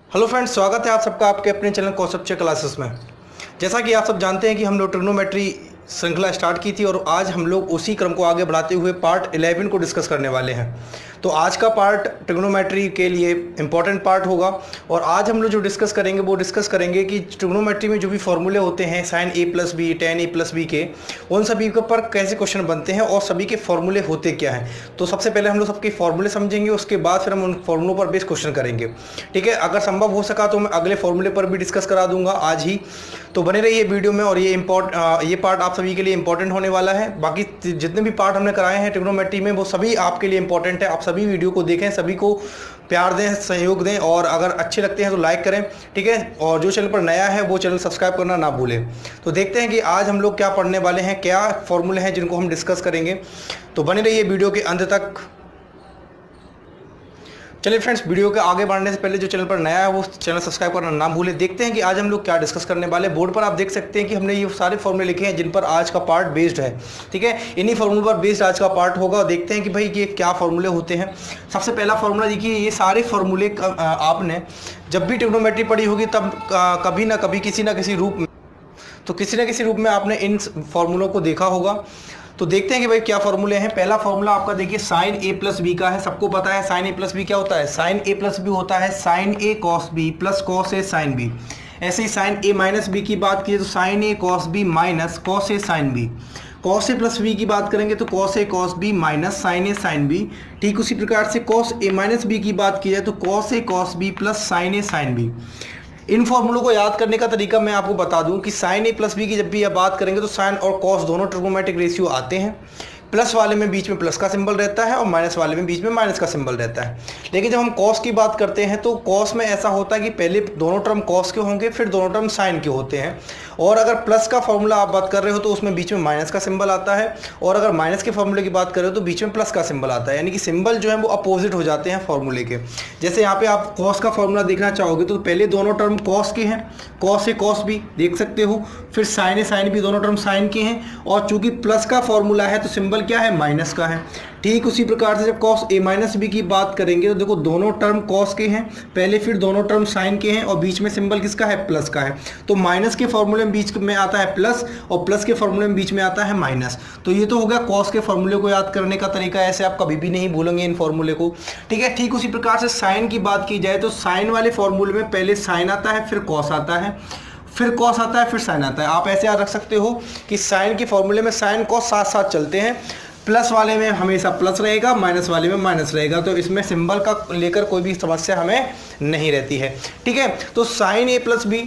Hello friends, स्वागत है आप सबका आपके अपने चैनल कॉन्सेप्चर क्लासेस में। जैसा कि आप सब जानते हैं कि हम लोग ट्रिग्नोमेट्री श्रृंखला स्टार्ट की थी और आज हम लोग उसी क्रम को आगे बढ़ाते हुए पार्ट 11 को डिस्कस करने वाले हैं। तो आज का पार्ट ट्रिग्नोमेट्री के लिए इम्पॉर्टेंट पार्ट होगा और आज हम लोग जो डिस्कस करेंगे वो डिस्कस करेंगे कि ट्रिग्नोमेट्री में जो भी फॉर्मूले होते हैं sign A plus B, tan A plus B के, उन सभी के ऊपर कैसे क्वेश्चन बनते हैं और सभी के फॉर्मूले होते क्या हैं। तो सबसे पहले हम लोग सबके फॉर्मूले समझेंगे, उसके बाद फिर हम उन फॉर्मूलों पर बेस क्वेश्चन करेंगे। ठीक है, अगर संभव हो सका तो मैं अगले फॉर्मूले पर भी डिस्कस करा दूंगा आज ही। तो बने रहिए वीडियो में और ये पार्ट आप सभी के लिए इंपॉर्टेंट होने वाला है। बाकी जितने भी पार्ट हमने कराए हैं ट्रिग्नोमेट्री में वो सभी आपके लिए इंपॉर्टेंट है। आप सभी वीडियो को देखें, सभी को प्यार दें, सहयोग दें और अगर अच्छे लगते हैं तो लाइक करें। ठीक है, और जो चैनल पर नया है वो चैनल सब्सक्राइब करना ना भूलें। तो देखते हैं कि आज हम लोग क्या पढ़ने वाले हैं, क्या फॉर्मूले हैं जिनको हम डिस्कस करेंगे। तो बने रहिए वीडियो के अंत तक। चलिए फ्रेंड्स, वीडियो के आगे बढ़ने से पहले जो चैनल पर नया है वो चैनल सब्सक्राइब करना ना भूलें। देखते हैं कि आज हम लोग क्या डिस्कस करने वाले। बोर्ड पर आप देख सकते हैं कि हमने ये सारे फॉर्मूले लिखे हैं जिन पर आज का पार्ट बेस्ड है। ठीक है, इन्हीं फॉर्मूले पर बेस्ड आज का पार्ट होगा। देखते हैं कि भाई ये क्या फॉर्मूले होते हैं। सबसे पहला फॉर्मूला देखिए, ये सारे फॉर्मूले आपने जब भी ट्रिग्नोमेट्री पढ़ी होगी तब कभी ना कभी किसी ना किसी रूप में आपने इन फॉर्मूलों को देखा होगा। तो देखते हैं कि भाई क्या फॉर्मूले हैं। पहला फॉर्मूला आपका देखिए साइन ए प्लस बी का है। सबको पता है साइन ए प्लस बी क्या होता है। साइन ए प्लस बी होता है साइन ए कॉस बी प्लस कॉस ए साइन बी। ऐसे ही साइन ए माइनस बी की बात की तो sign A cos B minus cos A sine B. Cos A plus B की बात करेंगे तो cos A cos B minus sign A sine B. ठीक उसी प्रकार से कॉस ए माइनस बी की बात की जाए तो cos A cos B plus sign A sine B. इन फॉर्मूलों को याद करने का तरीका मैं आपको बता दूं कि साइन ए प्लस बी की जब भी आप बात करेंगे तो साइन और कॉस दोनों ट्रिग्नोमेट्रिक रेशियो आते हैं। प्लस वाले में बीच में प्लस का सिंबल रहता है और माइनस वाले में बीच में माइनस का सिंबल रहता है। लेकिन जब हम कॉस की बात करते हैं तो कॉस में ऐसा होता है कि पहले दोनों टर्म कॉस के होंगे फिर दोनों टर्म साइन के होते हैं। और अगर प्लस का फॉर्मूला आप बात कर रहे हो तो उसमें बीच में माइनस का सिंबल आता है और अगर माइनस के फॉर्मूले की बात कर रहे हो तो बीच में प्लस का सिंबल आता है। यानी कि सिंबल जो है वो अपोजिट हो जाते हैं फॉर्मूले के। जैसे यहाँ पे आप कॉस का फॉर्मूला देखना चाहोगे तो पहले दोनों टर्म कॉस के हैं, कॉस ए कॉस बी देख सकते हो, फिर साइन ए साइन बी दोनों टर्म साइन के हैं और चूंकि प्लस का फॉर्मूला है तो सिंबल क्या है, माइनस का है। ठीक उसी प्रकार से जब कॉस ए माइनस बी की बात करेंगे तो देखो दोनों टर्म कॉस के हैं पहले, फिर दोनों टर्म साइन के हैं और बीच में सिंबल किसका है, प्लस का है। तो माइनस के फॉर्मूले में बीच में आता है प्लस और प्लस के फॉर्मूले में बीच में आता है माइनस। तो ये तो हो गया कॉस के फॉर्मूले को याद करने का तरीका। ऐसे आप कभी भी नहीं भूलेंगे इन फॉर्मूले को। ठीक है, ठीक उसी प्रकार से साइन की बात की जाए तो साइन वाले फॉर्मूले में पहले साइन आता है, फिर कॉस आता है, फिर कॉस आता है, फिर साइन आता है। आप ऐसे याद रख सकते हो कि साइन के फॉर्मूले में साइन कॉस साथ साथ चलते हैं। प्लस वाले में हमेशा प्लस रहेगा, माइनस वाले में माइनस रहेगा। तो इसमें सिंबल का लेकर कोई भी समस्या हमें नहीं रहती है। ठीक है, तो sign A plus B,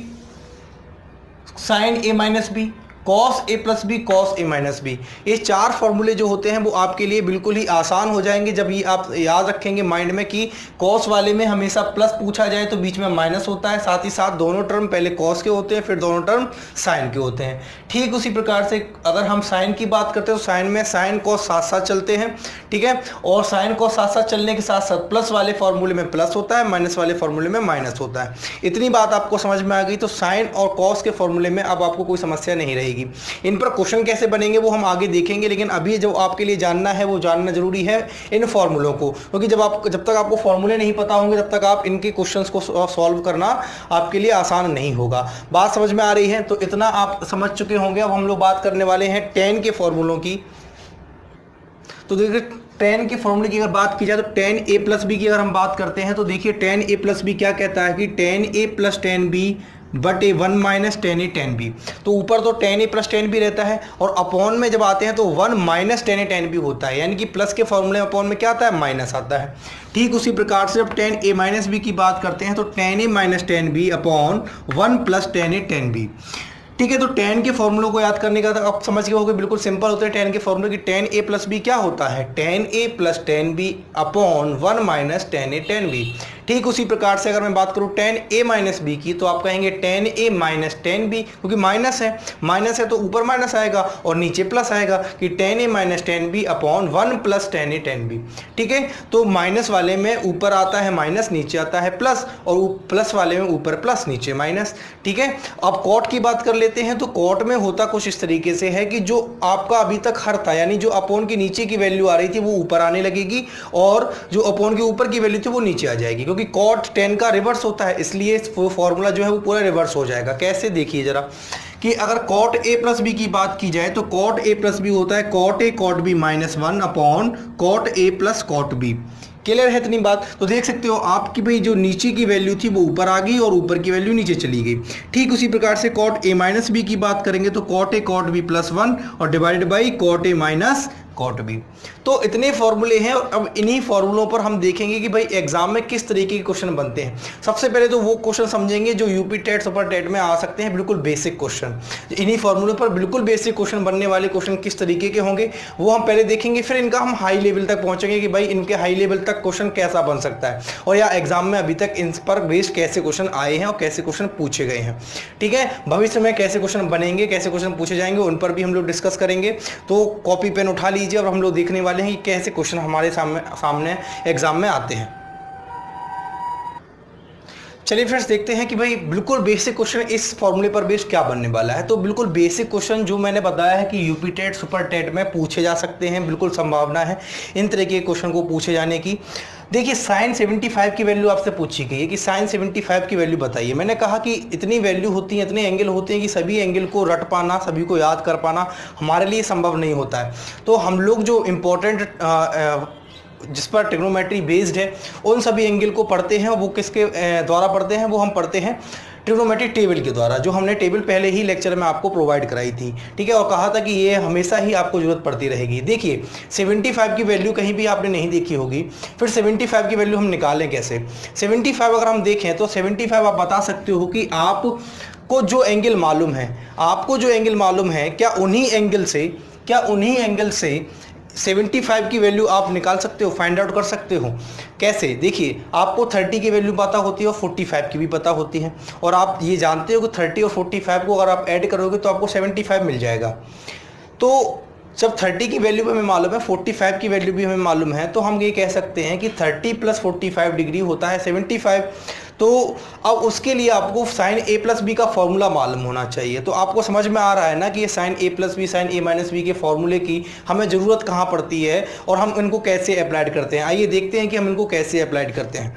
sign A minus B, cos A plus B, cos A minus B, ये चार फॉर्मूले जो होते हैं वो आपके लिए बिल्कुल ही आसान हो जाएंगे जब ये आप याद रखेंगे माइंड में कि कॉस वाले में हमेशा प्लस पूछा जाए तो बीच में माइनस होता है, साथ ही साथ दोनों टर्म पहले कॉस के होते हैं फिर दोनों टर्म साइन के होते हैं। ठीक उसी प्रकार से अगर हम साइन की बात करते हैं तो साइन में साइन कॉस साथ साथ चलते हैं। ठीक है, और साइन कॉस साथ साथ चलने के साथ साथ प्लस वाले फॉर्मूले में प्लस होता है, माइनस वाले फॉर्मूले में माइनस होता है। इतनी बात आपको समझ में आ गई तो साइन और कॉस के फॉर्मूले में अब आपको कोई समस्या नहीं रहेगी। इन पर क्वेश्चन कैसे बनेंगे वो हम आगे देखेंगे, लेकिन अभी जो आपके लिए जानना है वो जानना जरूरी है इन फॉर्मूलों को, क्योंकि जब तक आपको फॉर्मूले नहीं पता होंगे तब तक आप इनके क्वेश्चंस को सॉल्व करना आपके लिए आसान नहीं होगा। बात समझ में आ रही है? तो इतना आप समझ चुके होंगे। अब हम लोग बात करने वाले हैं टेन के फॉर्मूलों की। तो देखिए टेन के फॉर्मूले की अगर बात की जाए तो टेन ए प्लस बी की अगर हम बात करते हैं तो देखिए टेन ए प्लस बी क्या कहता है कि ten A plus ten B but A one minus ten A ten B. तो ऊपर तो ten A plus ten B रहता है और अपॉन में जब आते हैं तो one minus ten A ten B होता है। यानी कि प्लस के फॉर्मूले में अपॉन में क्या आता है, माइनस आता है। ठीक उसी प्रकार से जब टेन ए माइनस बी की बात करते हैं तो ten A minus ten B upon one plus ten A ten B. ठीक है, तो टेन के फॉर्मूलों को याद करने का आप समझ गए होंगे, बिल्कुल सिंपल होते हैं टेन के फॉर्मूले की। टेन ए प्लस बी क्या होता है, ten A plus ten B upon one minus ten A ten B. ठीक उसी प्रकार से अगर मैं बात करूं टेन ए माइनस बी की तो आप कहेंगे ten A minus ten B, क्योंकि माइनस है तो ऊपर माइनस आएगा और नीचे प्लस आएगा कि ten A minus ten B upon one plus ten A ten B. ठीक है, तो माइनस वाले में ऊपर आता है माइनस, नीचे आता है प्लस, और प्लस वाले में ऊपर प्लस नीचे माइनस। ठीक है, अब कॉट की बात कर लेते हैं तो कॉट में होता कुछ इस तरीके से है कि जो आपका अभी तक हर था, यानी जो अपॉन की नीचे की वैल्यू आ रही थी वो ऊपर आने लगेगी और जो अपॉन के ऊपर की वैल्यू थी वो नीचे आ जाएगी, क्योंकि क्योंकि cot tan का रिवर्स होता है, इसलिए फॉर्मूला जो है वो पूरा रिवर्स हो जाएगा। कैसे, देखिए जरा कि अगर cot a प्लस बी की बात की जाए तो cot a प्लस बी होता है cot a cot b minus 1 upon cot a plus cot b। Clear है इतनी बात? तो देख सकते हो आपकी भाई जो नीचे की वैल्यू थी वो ऊपर आ गई और ऊपर की वैल्यू नीचे चली गई। ठीक उसी प्रकार से cot a माइनस बी की बात करेंगे तो cot a cot b plus 1 और divided by cot a minus cot b। तो इतने फॉर्मूले हैं और अब इन्हीं फॉर्मूलों पर हम देखेंगे कि भाई एग्जाम में किस तरीके के क्वेश्चन बनते हैं। सबसे पहले तो वो क्वेश्चन समझेंगे जो यूपी टेट सुपर टेट में आ सकते हैं, बिल्कुल बेसिक क्वेश्चन। इन्हीं फॉर्मूलों पर बिल्कुल बेसिक क्वेश्चन बनने वाले क्वेश्चन किस तरीके के होंगे वो हम पहले देखेंगे, फिर इनका हम हाई लेवल तक पहुंचेंगे कि भाई इनके हाई लेवल तक क्वेश्चन कैसा बन सकता है और या एग्जाम में अभी तक इन पर बेस्ड कैसे क्वेश्चन आए हैं और कैसे क्वेश्चन पूछे गए हैं। ठीक है, भविष्य में कैसे क्वेश्चन बनेंगे, कैसे क्वेश्चन पूछे जाएंगे, उन पर भी हम लोग डिस्कस करेंगे। तो कॉपी पेन उठा लीजिए और हम लोग देखने वाले हैं कि कैसे क्वेश्चन हमारे सामने एग्जाम में आते हैं। चलिए फ्रेंड्स देखते हैं कि भाई बिल्कुल बेसिक क्वेश्चन इस फॉर्मूले पर बेस्ड क्या बनने वाला है। तो बिल्कुल बेसिक क्वेश्चन जो मैंने बताया है कि यूपी टेट सुपर टेट में पूछे जा सकते हैं, बिल्कुल संभावना है इन तरह के क्वेश्चन को पूछे जाने की। देखिए साइन 75 की वैल्यू आपसे पूछी गई है कि साइन 75 की वैल्यू बताइए। मैंने कहा कि इतनी वैल्यू होती है, इतने एंगल होते हैं कि सभी एंगल को रट पाना, सभी को याद कर पाना हमारे लिए संभव नहीं होता है। तो हम लोग जो इम्पोर्टेंट जिस पर ट्रिग्नोमेट्री बेस्ड है उन सभी एंगल को पढ़ते हैं। वो किसके द्वारा पढ़ते हैं? वो हम पढ़ते हैं ट्रिग्नोमेट्री टेबल के द्वारा, जो हमने टेबल पहले ही लेक्चर में आपको प्रोवाइड कराई थी। ठीक है, और कहा था कि ये हमेशा ही आपको जरूरत पड़ती रहेगी। देखिए 75 की वैल्यू कहीं भी आपने नहीं देखी होगी, फिर 75 की वैल्यू हम निकालें कैसे? 75 अगर हम देखें तो 75 आप बता सकते हो कि आपको जो एंगल मालूम है, आपको जो एंगल मालूम है, क्या उन्हीं एंगल से 75 की वैल्यू आप निकाल सकते हो, फाइंड आउट कर सकते हो। कैसे? देखिए आपको 30 की वैल्यू पता होती है और 45 की भी पता होती है, और आप ये जानते हो कि 30 और 45 को अगर आप ऐड करोगे तो आपको 75 मिल जाएगा। तो जब 30 की वैल्यू भी हमें मालूम है, 45 की वैल्यू भी हमें मालूम है, तो हम ये कह सकते हैं कि 30 प्लस 45 डिग्री होता है 75। तो अब उसके लिए आपको साइन ए प्लस बी का फॉर्मूला मालूम होना चाहिए। तो आपको समझ में आ रहा है ना कि ये sign A plus B, sign A minus B के फॉर्मूले की हमें ज़रूरत कहाँ पड़ती है और हम इनको कैसे अप्लाइड करते हैं। आइए देखते हैं कि हम इनको कैसे अप्लाइड करते हैं।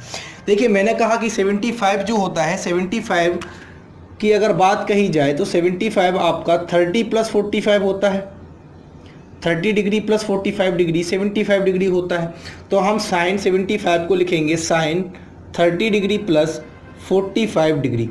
देखिए मैंने कहा कि 75 जो होता है, 75 की अगर बात कही जाए तो 75 आपका 30 प्लस 45 होता है। 30 डिग्री प्लस 45 डिग्री 75 डिग्री होता है। तो हम साइन 75 को लिखेंगे साइन 30 डिग्री प्लस 45 डिग्री।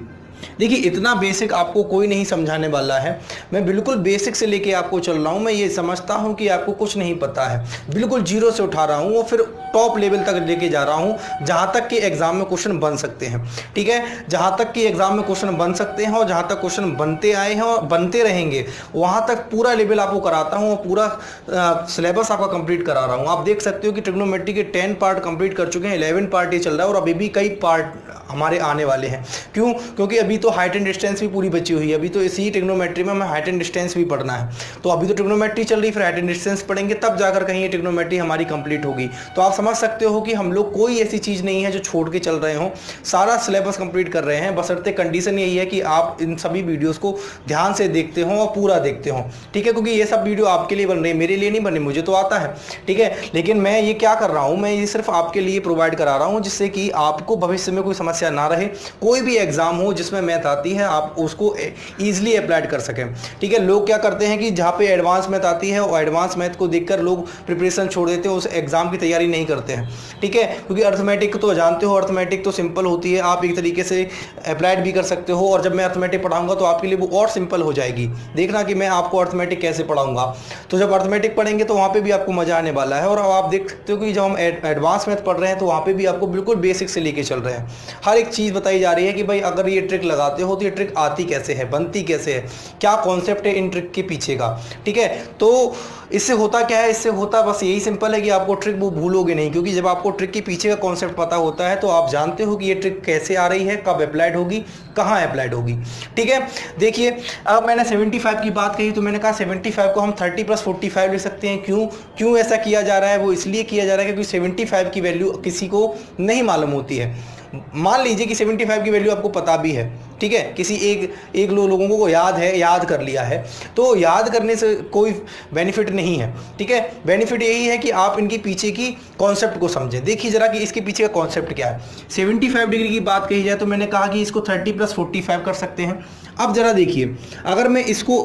देखिए इतना बेसिक आपको कोई नहीं समझाने वाला है, मैं बिल्कुल बेसिक से लेके आपको चल रहा हूँ। मैं ये समझता हूँ कि आपको कुछ नहीं पता है, बिल्कुल जीरो से उठा रहा हूँ और फिर टॉप लेवल तक लेके जा रहा हूँ, जहाँ तक कि एग्जाम में क्वेश्चन बन सकते हैं। ठीक है, जहाँ तक कि एग्जाम में क्वेश्चन बन सकते हैं और जहाँ तक क्वेश्चन बनते आए हैं और बनते रहेंगे वहाँ तक पूरा लेवल आपको कराता हूँ और पूरा सिलेबस आपका कंप्लीट करा रहा हूँ। आप देख सकते हो कि ट्रिग्नोमेट्री के 10 पार्ट कंप्लीट कर चुके हैं, 11 पार्ट ये चल रहा है और अभी भी कई पार्ट हमारे आने वाले हैं। क्यों? क्योंकि अभी तो हाइट एंड डिस्टेंस भी पूरी बची हुई है। अभी तो इसी ट्रिग्नोमेट्री में हमें हाइट एंड डिस्टेंस भी पढ़ना है। तो अभी तो ट्रिग्नोमेट्री चल रही, फिर हाइट एंड डिस्टेंस पढ़ेंगे, तब जाकर कहीं ये ट्रिग्नोमेट्री हमारी कंप्लीट होगी। तो आप समझ सकते हो कि हम लोग कोई ऐसी चीज़ नहीं है जो छोड़ के चल रहे हों, सारा सिलेबस कंप्लीट कर रहे हैं। बशर्ते कंडीशन यही है कि आप इन सभी वीडियोज़ को ध्यान से देखते हों और पूरा देखते हों। ठीक है, क्योंकि ये सब वीडियो आपके लिए बन रही है, मेरे लिए नहीं बनी, मुझे तो आता है। ठीक है, लेकिन मैं ये क्या कर रहा हूँ, मैं ये सिर्फ आपके लिए प्रोवाइड करा रहा हूँ जिससे कि आपको भविष्य में कोई समस्या ना रहे। कोई भी एग्जाम हो जिसमें मैथ आती है आप उसको ईजिली अप्लाइड कर सकें। ठीक है, लोग क्या करते हैं कि जहाँ पे एडवांस मैथ आती है और एडवांस मैथ को देखकर लोग प्रिपरेशन छोड़ देते हैं, उस एग्जाम की तैयारी नहीं करते हैं। ठीक है, क्योंकि अर्थमेटिक तो जानते हो, अर्थमेटिक तो सिंपल होती है, आप एक तरीके से अप्लाइड भी कर सकते हो। और जब मैं अर्थमेटिक पढ़ाऊंगा तो आपके लिए वो और सिंपल हो जाएगी। देखना कि मैं आपको अर्थमेटिक कैसे पढ़ाऊंगा। तो जब अर्थमेटिक पढ़ेंगे तो वहाँ पर भी आपको मजा आने वाला है। और अब आप देख सकते हो कि जब हम एडवांस मैथ पढ़ रहे हैं तो वहाँ पर भी आपको बिल्कुल बेसिक से लेके चल रहे हैं। हर एक चीज़ बताई जा रही है कि भाई अगर ये ट्रिक लगाते हो तो ये ट्रिक आती कैसे है, बनती कैसे है, क्या कॉन्सेप्ट है इन ट्रिक के पीछे का। ठीक है, तो इससे होता क्या है, इससे होता बस यही सिंपल है कि आपको ट्रिक वो भूलोगे नहीं, क्योंकि जब आपको ट्रिक के पीछे का कॉन्सेप्ट पता होता है तो आप जानते हो कि ये ट्रिक कैसे आ रही है, कब अप्लाइड होगी, कहाँ अप्लाइड होगी। ठीक है, देखिए अब मैंने 75 की बात कही तो मैंने कहा 75 को हम 30 प्लस 45 ले सकते हैं। क्यों ऐसा किया जा रहा है? वो इसलिए किया जा रहा है क्योंकि 75 की वैल्यू किसी को नहीं मालूम होती है। मान लीजिए कि 75 की वैल्यू आपको पता भी है, ठीक है, किसी एक लोगों को याद है, याद कर लिया है, तो याद करने से कोई बेनिफिट नहीं है, ठीक है। बेनिफिट यही है कि आप इनके पीछे की कॉन्सेप्ट को समझें। देखिए जरा कि इसके पीछे का कॉन्सेप्ट क्या है। 75 डिग्री की बात कही जाए तो मैंने कहा कि इसको 30 + 45 कर सकते हैं। अब जरा देखिए, अगर मैं इसको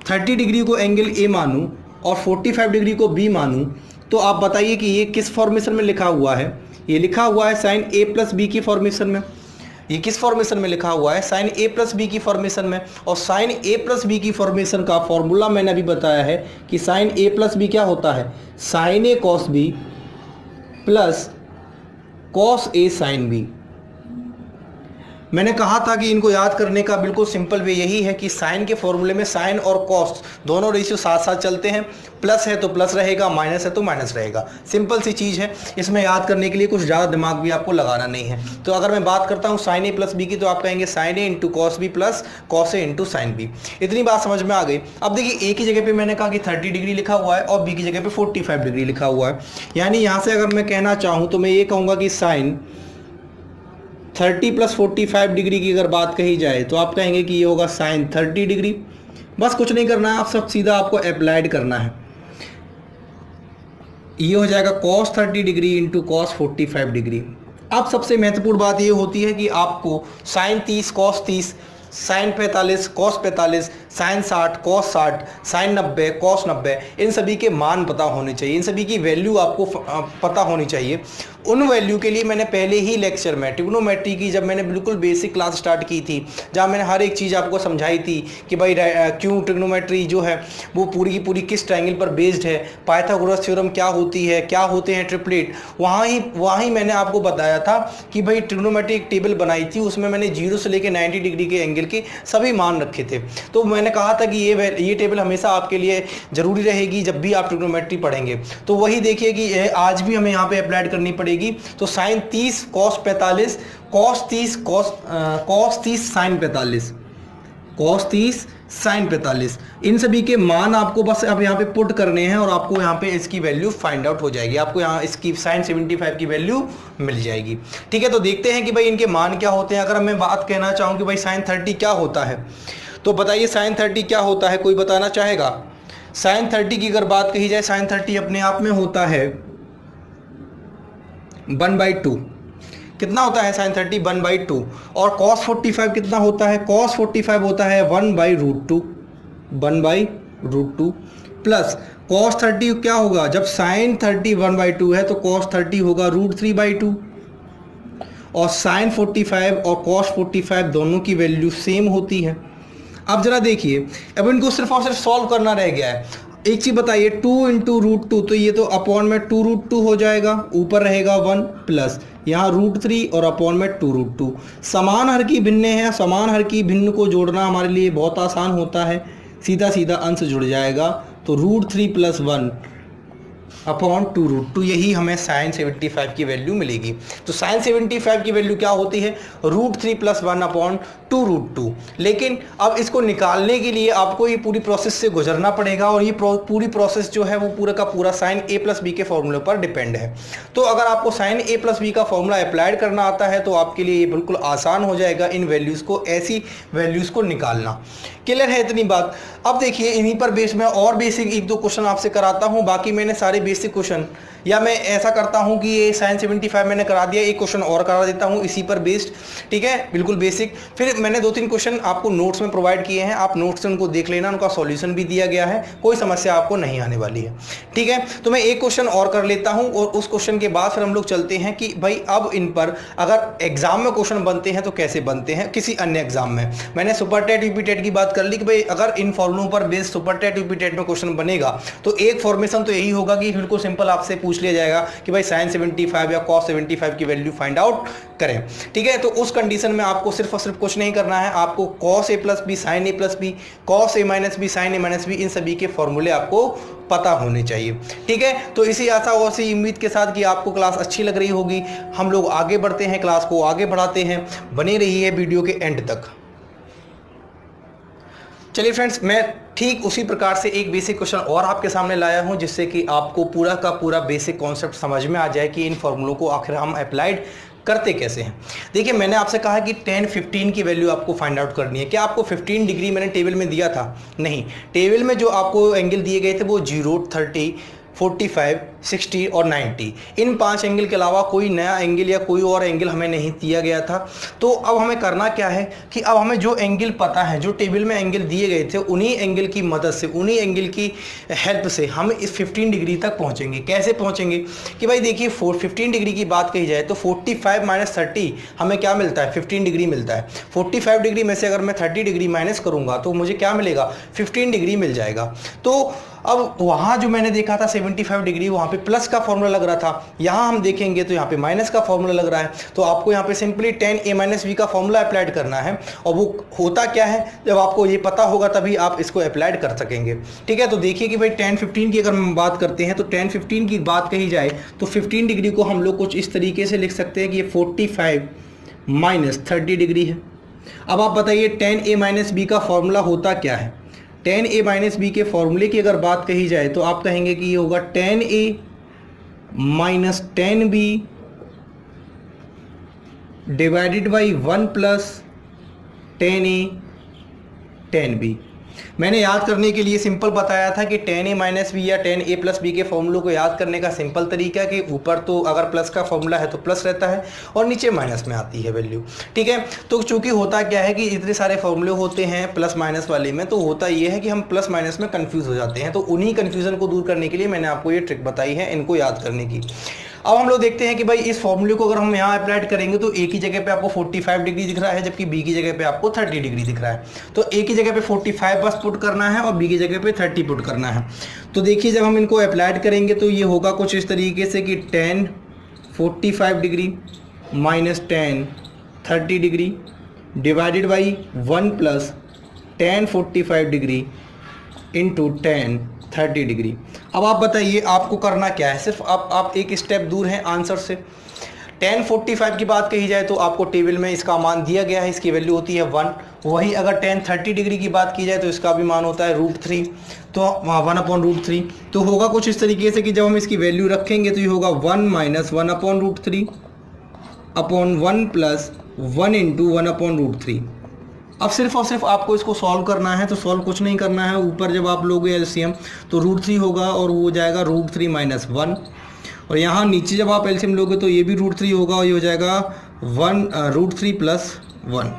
30 डिग्री को एंगल ए मानूं और 45 डिग्री को बी मानूं, तो आप बताइए कि ये किस फॉर्मेशन में लिखा हुआ है। ये लिखा हुआ है साइन ए प्लस बी की फॉर्मेशन में। ये किस फॉर्मेशन में लिखा हुआ है? साइन ए प्लस बी की फॉर्मेशन में। और साइन ए प्लस बी की फॉर्मेशन का फॉर्मूला मैंने अभी बताया है कि साइन ए प्लस बी क्या होता है? साइन ए कॉस बी प्लस कॉस ए साइन बी। मैंने कहा था कि इनको याद करने का बिल्कुल सिंपल वे यही है कि साइन के फॉर्मूले में साइन और कॉस दोनों रेशियो साथ साथ चलते हैं। प्लस है तो प्लस रहेगा, माइनस है तो माइनस रहेगा। सिंपल सी चीज़ है, इसमें याद करने के लिए कुछ ज़्यादा दिमाग भी आपको लगाना नहीं है। तो अगर मैं बात करता हूँ साइन ए प्लस बी की, तो आप कहेंगे sine A into cos B plus cos A into sine B. इतनी बात समझ में आ गई। अब देखिए, ए की जगह पर मैंने कहा कि 30 डिग्री लिखा हुआ है और बी की जगह पर 45 डिग्री लिखा हुआ है। यानी यहाँ से अगर मैं कहना चाहूँ तो मैं ये कहूँगा कि साइन 30 + 45 डिग्री की अगर बात कही जाए तो आप कहेंगे कि ये होगा साइन 30 डिग्री। बस कुछ नहीं करना है, आप सब सीधा आपको अप्लाइड करना है। ये हो जाएगा cos 30 degree into cos 45 degree. अब सबसे महत्वपूर्ण बात ये होती है कि आपको sine 30 cos 30, sine 45 cos 45, sine 60 cos 60, sine 90 cos 90, इन सभी के मान पता होने चाहिए, इन सभी की वैल्यू आपको पता होनी चाहिए। उन वैल्यू के लिए मैंने पहले ही लेक्चर में ट्रिग्नोमेट्री की जब मैंने बिल्कुल बेसिक क्लास स्टार्ट की थी, जहाँ मैंने हर एक चीज़ आपको समझाई थी कि भाई क्यों ट्रिग्नोमेट्री जो है वो पूरी की पूरी किस ट्रायंगल पर बेस्ड है, पाइथागोरस थ्योरम क्या होती है, क्या होते हैं ट्रिपलेट, वहाँ ही मैंने आपको बताया था कि भाई ट्रिग्नोमेट्री एक टेबल बनाई थी, उसमें मैंने 0 से लेकर 90 डिग्री के एंगल के सभी मान रखे थे। तो मैंने कहा था कि ये टेबल हमेशा आपके लिए ज़रूरी रहेगी जब भी आप ट्रिग्नोमेट्री पढ़ेंगे। तो वही देखिए कि आज भी हमें यहाँ पे अप्लाइड करनी पड़ेगी। तो sine 30 cos 45, cos 30 sine 45, cos 30 sine 45, इन सभी के मान आपको बस अब यहाँ पे पुट करने हैं और आपको यहाँ पे इसकी वैल्यू फाइंड आउट हो जाएगी। आपको यहाँ इसकी साइन 75 की वैल्यू मिल जाएगी। ठीक है, तो देखते हैं कि भाई इनके मान क्या होते हैं। अगर मैं बात कहना चाहूँ कि भाई साइन 30 क्या होता है, तो बताइए साइन 30 क्या होता है, कोई बताना चाहेगा? साइन 30 की अगर बात कही जाए, साइन 30 अपने आप में होता है 1/2। कितना होता है साइन 30? 1/2। और cos 45 कितना होता है? cos 45 होता है 1/√2, 1/√2 प्लस cos 30 क्या होगा? जब साइन 30 1/2 है तो cos 30 होगा √3/2। और साइन 45 और cos 45 दोनों की वैल्यू सेम होती है। अब जरा देखिए, अब इनको सिर्फ और सिर्फ सॉल्व करना रह गया है। एक चीज बताइए, 2 × √2, तो ये तो अपॉन में 2√2 हो जाएगा, ऊपर रहेगा 1 प्लस यहाँ √3 और अपॉन में 2√2। समान हर की भिन्न है, समान हर की भिन्न को जोड़ना हमारे लिए बहुत आसान होता है, सीधा सीधा अंश जुड़ जाएगा। तो √3 + 1 अपॉन 2√2, यही हमें साइन 75 की वैल्यू मिलेगी। तो साइन 75 की वैल्यू क्या होती है? √3 + 1 अपॉन 2√2। लेकिन अब इसको निकालने के लिए आपको ये पूरी प्रोसेस से गुजरना पड़ेगा, और ये पूरी प्रोसेस जो है वो पूरा का पूरा साइन a + b के फॉर्मूले पर डिपेंड है। तो अगर आपको साइन a + b का फॉर्मूला अप्लाइड करना आता है तो आपके लिए ये बिल्कुल आसान हो जाएगा इन वैल्यूज़ को, ऐसी वैल्यूज़ को निकालना। क्लियर है इतनी बात? अब देखिए, इन्हीं पर बेस में और बेसिक 1-2 क्वेश्चन आपसे कराता हूँ। बाकी मैंने सारे बेसिक क्वेश्चन, या मैं ऐसा करता हूँ कि ये साइन 75 मैंने करा दिया, एक क्वेश्चन और करा देता हूँ इसी पर बेस्ड, ठीक है, बिल्कुल बेसिक। फिर मैंने 2-3 क्वेश्चन आपको नोट्स में प्रोवाइड किए हैं, आप नोट्स से उनको देख लेना, उनका सॉल्यूशन भी दिया गया है, कोई समस्या आपको नहीं आने वाली है। ठीक है, तो मैं एक क्वेश्चन और कर लेता हूँ और उस क्वेश्चन के बाद फिर हम लोग चलते हैं कि भाई अब इन पर अगर एग्जाम में क्वेश्चन बनते हैं तो कैसे बनते हैं किसी अन्य एग्जाम में। मैंने सुपर टेट यूपी टेट की बात कर ली कि भाई अगर इन फॉर्मूलों पर based super TET UP TET में क्वेश्चन बनेगा तो एक फॉर्मेशन तो यही होगा कि बिल्कुल सिंपल आपसे पूछ लिया जाएगा कि भाई साइन 75 या cos 75 की वैल्यू फाइंड आउट करें। ठीक है, तो उस कंडीशन में आपको सिर्फ और सिर्फ कुछ नहीं करना है, आपको cos a + b sin a + b, cos a - b sin a - b, इन सभी के फॉर्मूले आपको पता होने चाहिए। ठीक है, तो इसी आशा और इसी उम्मीद के साथ कि आपको क्लास अच्छी लग रही होगी, हम लोग आगे बढ़ते हैं, क्लास को आगे बढ़ाते हैं। बने रहिए वीडियो के एंड तक। चलिए फ्रेंड्स, मैं ठीक उसी प्रकार से एक बेसिक क्वेश्चन और आपके सामने लाया हूं, जिससे कि आपको पूरा का पूरा बेसिक कॉन्सेप्ट समझ में आ जाए कि इन फॉर्मूलों को आखिर हम अप्लाइड करते कैसे हैं। देखिए मैंने आपसे कहा कि tan 15 की वैल्यू आपको फाइंड आउट करनी है। क्या आपको 15 डिग्री मैंने टेबल में दिया था? नहीं, टेबल में जो आपको एंगल दिए गए थे वो 0, 30, 45, 60 और 90, इन 5 एंगल के अलावा कोई नया एंगल या कोई और एंगल हमें नहीं दिया गया था। तो अब हमें करना क्या है कि अब हमें जो एंगल पता है, जो टेबल में एंगल दिए गए थे, उन्हीं एंगल की मदद से, उन्हीं एंगल की हेल्प से हम इस 15 डिग्री तक पहुंचेंगे। कैसे पहुंचेंगे कि भाई देखिए 15 डिग्री की बात कही जाए तो 45 माइनस 30 हमें क्या मिलता है? 15 डिग्री मिलता है। 45 डिग्री में से अगर मैं 30 डिग्री माइनस करूंगा तो मुझे क्या मिलेगा? 15 डिग्री मिल जाएगा। तो अब वहाँ जो मैंने देखा था 75 डिग्री, वहाँ पे प्लस का फॉर्मूला लग रहा था, यहाँ हम देखेंगे तो यहाँ पे माइनस का फॉर्मूला लग रहा है। तो आपको यहाँ पे simply tan a minus B का फॉर्मूला अप्लाइड करना है। और वो होता क्या है, जब आपको ये पता होगा तभी आप इसको अप्लाइड कर सकेंगे। ठीक है, तो देखिए कि भाई tan 15 की अगर हम बात करते हैं तो tan 15 की बात कही जाए तो 15 डिग्री को हम लोग कुछ इस तरीके से लिख सकते हैं कि ये 45 माइनस 30 डिग्री है। अब आप बताइए tan a माइनस बी का फॉर्मूला होता क्या है? tan a माइनस बी के फॉर्मूले की अगर बात कही जाए तो आप कहेंगे कि ये होगा tan a minus tan b divided by 1 plus tan a tan b। मैंने याद करने के लिए सिंपल बताया था कि tan a माइनस बी या tan a प्लस बी के फॉर्मूलों को याद करने का सिंपल तरीका है कि ऊपर तो अगर प्लस का फॉर्मूला है तो प्लस रहता है और नीचे माइनस में आती है वैल्यू। ठीक है, तो चूंकि होता क्या है कि इतने सारे फॉर्मूले होते हैं प्लस माइनस वाले में, तो होता ये है कि हम प्लस माइनस में कंफ्यूज हो जाते हैं। तो उन्हीं कन्फ्यूजन को दूर करने के लिए मैंने आपको ये ट्रिक बताई है इनको याद करने की। अब हम लोग देखते हैं कि भाई इस फॉर्मूले को अगर हम यहाँ अप्लाइड करेंगे तो ए की जगह पे आपको 45 डिग्री दिख रहा है, जबकि बी की जगह पे आपको 30 डिग्री दिख रहा है। तो ए की जगह पे 45 बस पुट करना है और बी की जगह पे 30 पुट करना है। तो देखिए जब हम इनको अप्लाइड करेंगे तो ये होगा कुछ इस तरीके से कि tan 45 degree minus tan 30 degree divided by 1 plus tan 45 degree into tan 30 degree. अब आप बताइए आपको करना क्या है? सिर्फ आप एक स्टेप दूर हैं आंसर से। tan 45 की बात कही जाए तो आपको टेबल में इसका मान दिया गया है, इसकी वैल्यू होती है 1। वही अगर tan 30 डिग्री की बात की जाए तो इसका भी मान होता है √3, तो 1/√3। तो होगा कुछ इस तरीके से कि जब हम इसकी वैल्यू रखेंगे तो ये होगा 1 माइनस 1/√3 अपॉन 1 प्लस 1 इंटू 1/√3। अब सिर्फ और सिर्फ आपको इसको सॉल्व करना है, तो सॉल्व कुछ नहीं करना है। ऊपर जब आप लोगे एलसीएम तो √3 होगा और वो हो जाएगा √3 माइनस 1, और यहाँ नीचे जब आप एलसीएम लोगे तो ये भी √3 होगा और ये हो जाएगा √3 प्लस 1।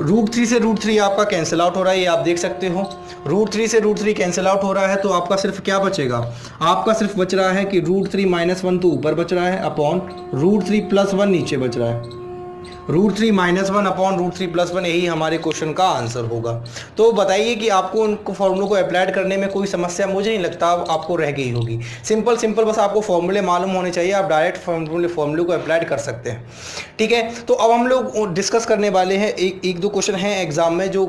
√3 से √3 आपका कैंसिल आउट हो रहा है, ये आप देख सकते हो। √3 से √3 कैंसिल आउट हो रहा है तो आपका सिर्फ क्या बचेगा? आपका सिर्फ बच रहा है कि √3 माइनस 1 तो ऊपर बच रहा है अपॉन √3 प्लस 1 नीचे बच रहा है। √3 माइनस 1 अपॉन √3 प्लस 1, यही हमारे क्वेश्चन का आंसर होगा। तो बताइए कि आपको उन फॉर्मूलों को अप्लाइड करने में कोई समस्या मुझे नहीं लगता आपको रह गई होगी। सिंपल बस आपको फॉर्मूले मालूम होने चाहिए, आप डायरेक्ट फॉर्मूले को अप्लाइड कर सकते हैं। ठीक है, तो अब हम लोग डिस्कस करने वाले हैं एक दो क्वेश्चन हैं एग्जाम में जो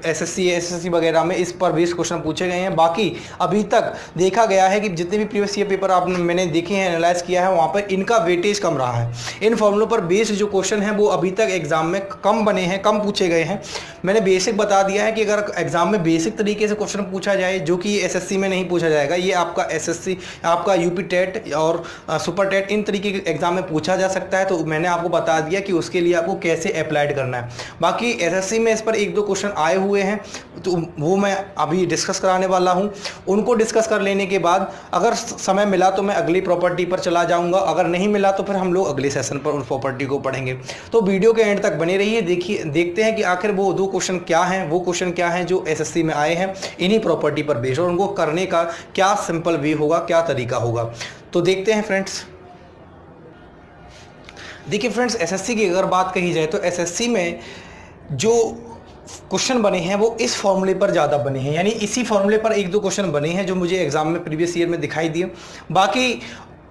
एसएससी वगैरह में इस पर बेस्ड क्वेश्चन पूछे गए हैं। बाकी अभी तक देखा गया है कि जितने भी प्रीवियस ईयर पेपर मैंने देखे हैं, एनालाइज किया है, वहाँ पर इनका वेटेज कम रहा है। इन फॉर्मूलों पर बेस्ड जो क्वेश्चन हैं वो अभी तक एग्जाम में कम बने हैं, कम पूछे गए हैं। मैंने बेसिक बता दिया है कि अगर एग्जाम में बेसिक तरीके से क्वेश्चन पूछा जाए जो कि एसएससी में नहीं पूछा जाएगा, ये आपका एसएससी, आपका यूपी टेट और सुपर टेट इन तरीके के एग्जाम में पूछा जा सकता है। तो मैंने आपको बता दिया कि उसके लिए आपको कैसे अप्लाइड करना है। बाकी एसएससी में इस पर एक दो क्वेश्चन आए हुए हैं तो वो मैं अभी डिस्कस कराने वाला हूँ। उनको डिस्कस कर लेने के बाद अगर समय मिला तो मैं अगली प्रॉपर्टी पर चला जाऊँगा, अगर नहीं मिला तो फिर हम लोग अगले सेशन पर उस प्रॉपर्टी को पढ़ेंगे। तो वीडियो के एंड तक बने रहिए, देखते हैं कि आखिर वो दो क्वेश्चन क्या हैं जो एसएससी में आए हैं इन्हीं प्रॉपर्टी पर बेस्ड, और उनको करने का क्या सिंपल वे होगा, क्या तरीका होगा। तो देखते हैं फ्रेंड्स। देखिए फ्रेंड्स, एसएससी की अगर बात कही जाए तो एसएससी में जो क्वेश्चन बने हैं वो इस फॉर्मूले पर ज़्यादा बने हैं, यानी इसी फॉर्मूले पर एक दो क्वेश्चन बने हैं जो मुझे एग्जाम में प्रीवियस ईयर में दिखाई दिए। बाकी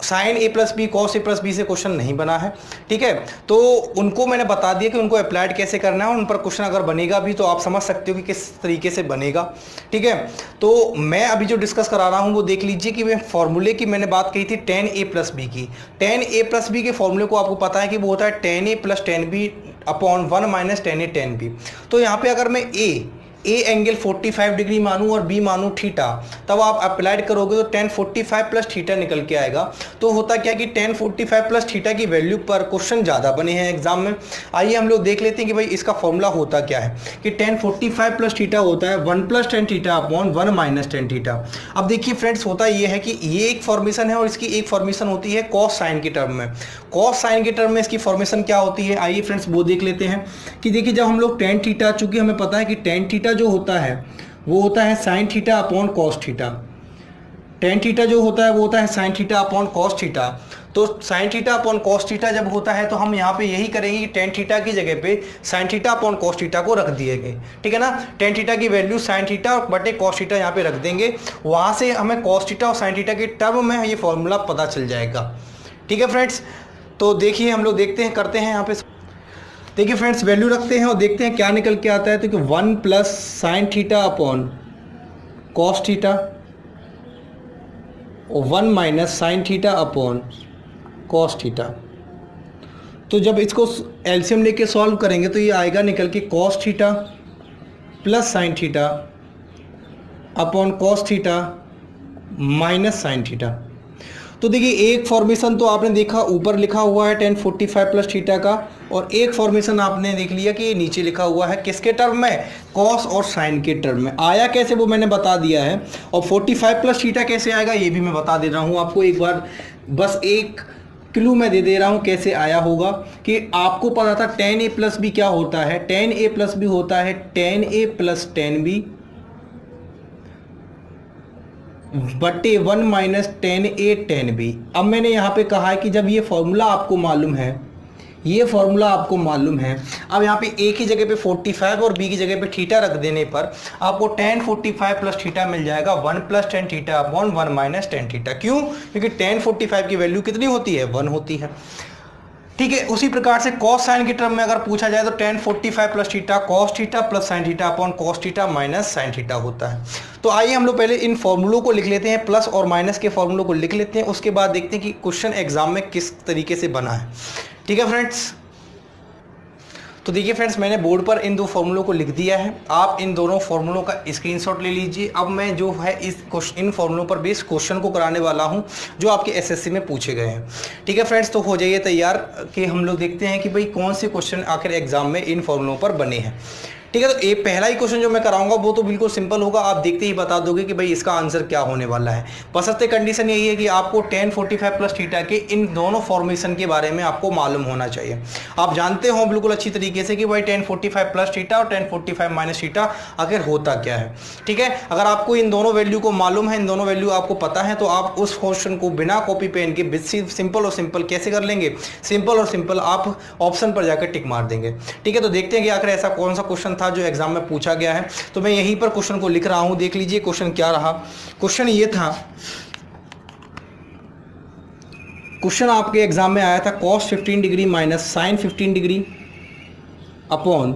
sine a plus B cos a plus B से क्वेश्चन नहीं बना है। ठीक है, तो उनको मैंने बता दिया कि उनको अप्लाइड कैसे करना है। उन पर क्वेश्चन अगर बनेगा भी तो आप समझ सकते हो कि किस तरीके से बनेगा। ठीक है, तो मैं अभी जो डिस्कस करा रहा हूँ वो देख लीजिए कि मैं फॉर्मूले की मैंने बात कही थी tan a प्लस बी की। tan a प्लस बी के फॉर्मूले को आपको पता है कि वो होता है tan a plus tan b upon 1 minus tan a tan b। तो यहाँ पे अगर मैं a ए एंगल 45 डिग्री मानूं और बी मानूं थीटा, तब आप अप्लाइड करोगे तो tan 45 प्लस थीटा निकल के आएगा। तो होता क्या कि tan 45 प्लस थीटा की वैल्यू पर क्वेश्चन ज़्यादा बने हैं एग्जाम में। आइए हम लोग देख लेते हैं कि भाई इसका फॉर्मूला होता क्या है कि tan 45 प्लस थीटा होता है 1 plus tan theta upon 1 minus tan theta. अब देखिए फ्रेंड्स, होता ये है कि ये एक फॉर्मेशन है और इसकी एक फॉर्मेशन होती है कॉस साइन की टर्म में। कॉस साइन के टर्म में इसकी फॉर्मेशन क्या होती है, आइए फ्रेंड्स वो देख लेते हैं कि देखिए जब हम लोग tan थीटा, चूंकि हमें पता है कि tan थीटा जो होता है वो होता है sine theta upon cos theta. tan theta जो होता है वो होता है sine theta upon cos theta. तो sine theta upon cos theta जब होता है तो हम यहाँ पे यही करेंगे कि tan थीटा की जगह पे sign theta upon cos theta को रख दिएंगे, ठीक है ना। tan थीटा की वैल्यू साइन थीटा बटे कॉस थीटा यहाँ पे रख देंगे, वहाँ से हमें कॉस थीटा और साइन थीटा के टर्म में ये फॉर्मूला पता चल जाएगा, ठीक है फ्रेंड्स। तो देखिए हम लोग देखते हैं, करते हैं यहाँ पे, देखिए फ्रेंड्स वैल्यू रखते हैं और देखते हैं क्या निकल के आता है। तो कि 1 plus sign theta upon cos theta और 1 minus sign theta upon cos theta. तो जब इसको एलसीएम लेके सॉल्व करेंगे तो ये आएगा निकल के cos theta plus sign theta upon cos theta minus sine theta. तो देखिए एक फॉर्मेशन तो आपने देखा ऊपर लिखा हुआ है tan 45 प्लस थीटा का, और एक फॉर्मेशन आपने देख लिया कि ये नीचे लिखा हुआ है किसके टर्म में, कॉस और साइन के टर्म में। आया कैसे वो मैंने बता दिया है, और 45 प्लस थीटा कैसे आएगा ये भी मैं बता दे रहा हूँ आपको। एक बार बस एक क्लू मैं दे दे रहा हूँ कैसे आया होगा कि आपको पता था tan a प्लस बी क्या होता है, tan a प्लस बी होता है tan a plus tan b बटे 1 minus tan a tan b। अब मैंने यहाँ पे कहा है कि जब ये फॉर्मूला आपको मालूम है, ये फॉर्मूला आपको मालूम है, अब यहाँ पे a की जगह पे 45 और b की जगह पे थीटा रख देने पर आपको tan 45 प्लस थीटा मिल जाएगा 1 plus tan theta upon 1 minus tan theta. क्यों, क्योंकि tan 45 की वैल्यू कितनी होती है, 1 होती है, ठीक है। उसी प्रकार से कॉस साइन के टर्म में अगर पूछा जाए तो tan 45 plus theta cos theta plus sign theta upon cos theta minus sine theta होता है। तो आइए हम लोग पहले इन फॉर्मूलों को लिख लेते हैं, प्लस और माइनस के फॉर्मूलों को लिख लेते हैं, उसके बाद देखते हैं कि क्वेश्चन एग्जाम में किस तरीके से बना है, ठीक है फ्रेंड्स। तो देखिए फ्रेंड्स मैंने बोर्ड पर इन दो फॉर्मूलों को लिख दिया है, आप इन दोनों फॉर्मूलों का स्क्रीनशॉट ले लीजिए। अब मैं जो है इन फॉर्मूलों पर बेस्ड क्वेश्चन को कराने वाला हूं जो आपके एसएससी में पूछे गए हैं, ठीक है फ्रेंड्स। तो हो जाइए तैयार कि हम लोग देखते हैं कि भाई कौन से क्वेश्चन आखिर एग्जाम में इन फॉर्मूलों पर बने हैं, ठीक है। तो ये पहला ही क्वेश्चन जो मैं कराऊंगा वो तो बिल्कुल सिंपल होगा, आप देखते ही बता दोगे कि भाई इसका आंसर क्या होने वाला है। बशर्ते कंडीशन यही है कि आपको tan 45 प्लस थीटा के इन दोनों फॉर्मेशन के बारे में आपको मालूम होना चाहिए। आप जानते हो बिल्कुल अच्छी तरीके से कि भाई tan 45 प्लस थीटा और tan 45 माइनस थीटा आखिर होता क्या है, ठीक है। अगर आपको इन दोनों वैल्यू को मालूम है, इन दोनों वैल्यू आपको पता है, तो आप उस क्वेश्चन को बिना कॉपी पेन के सिंपल और सिंपल कैसे कर लेंगे, सिंपल और सिंपल आप ऑप्शन पर जाकर टिक मार देंगे, ठीक है। तो देखते हैं कि आखिर ऐसा कौन सा क्वेश्चन था जो एग्जाम में पूछा गया है। तो मैं यहीं पर क्वेश्चन को लिख रहा हूं, देख लीजिए क्वेश्चन क्या रहा। क्वेश्चन ये था, क्वेश्चन आपके एग्जाम में आया था cos 15 degree minus sine 15 degree upon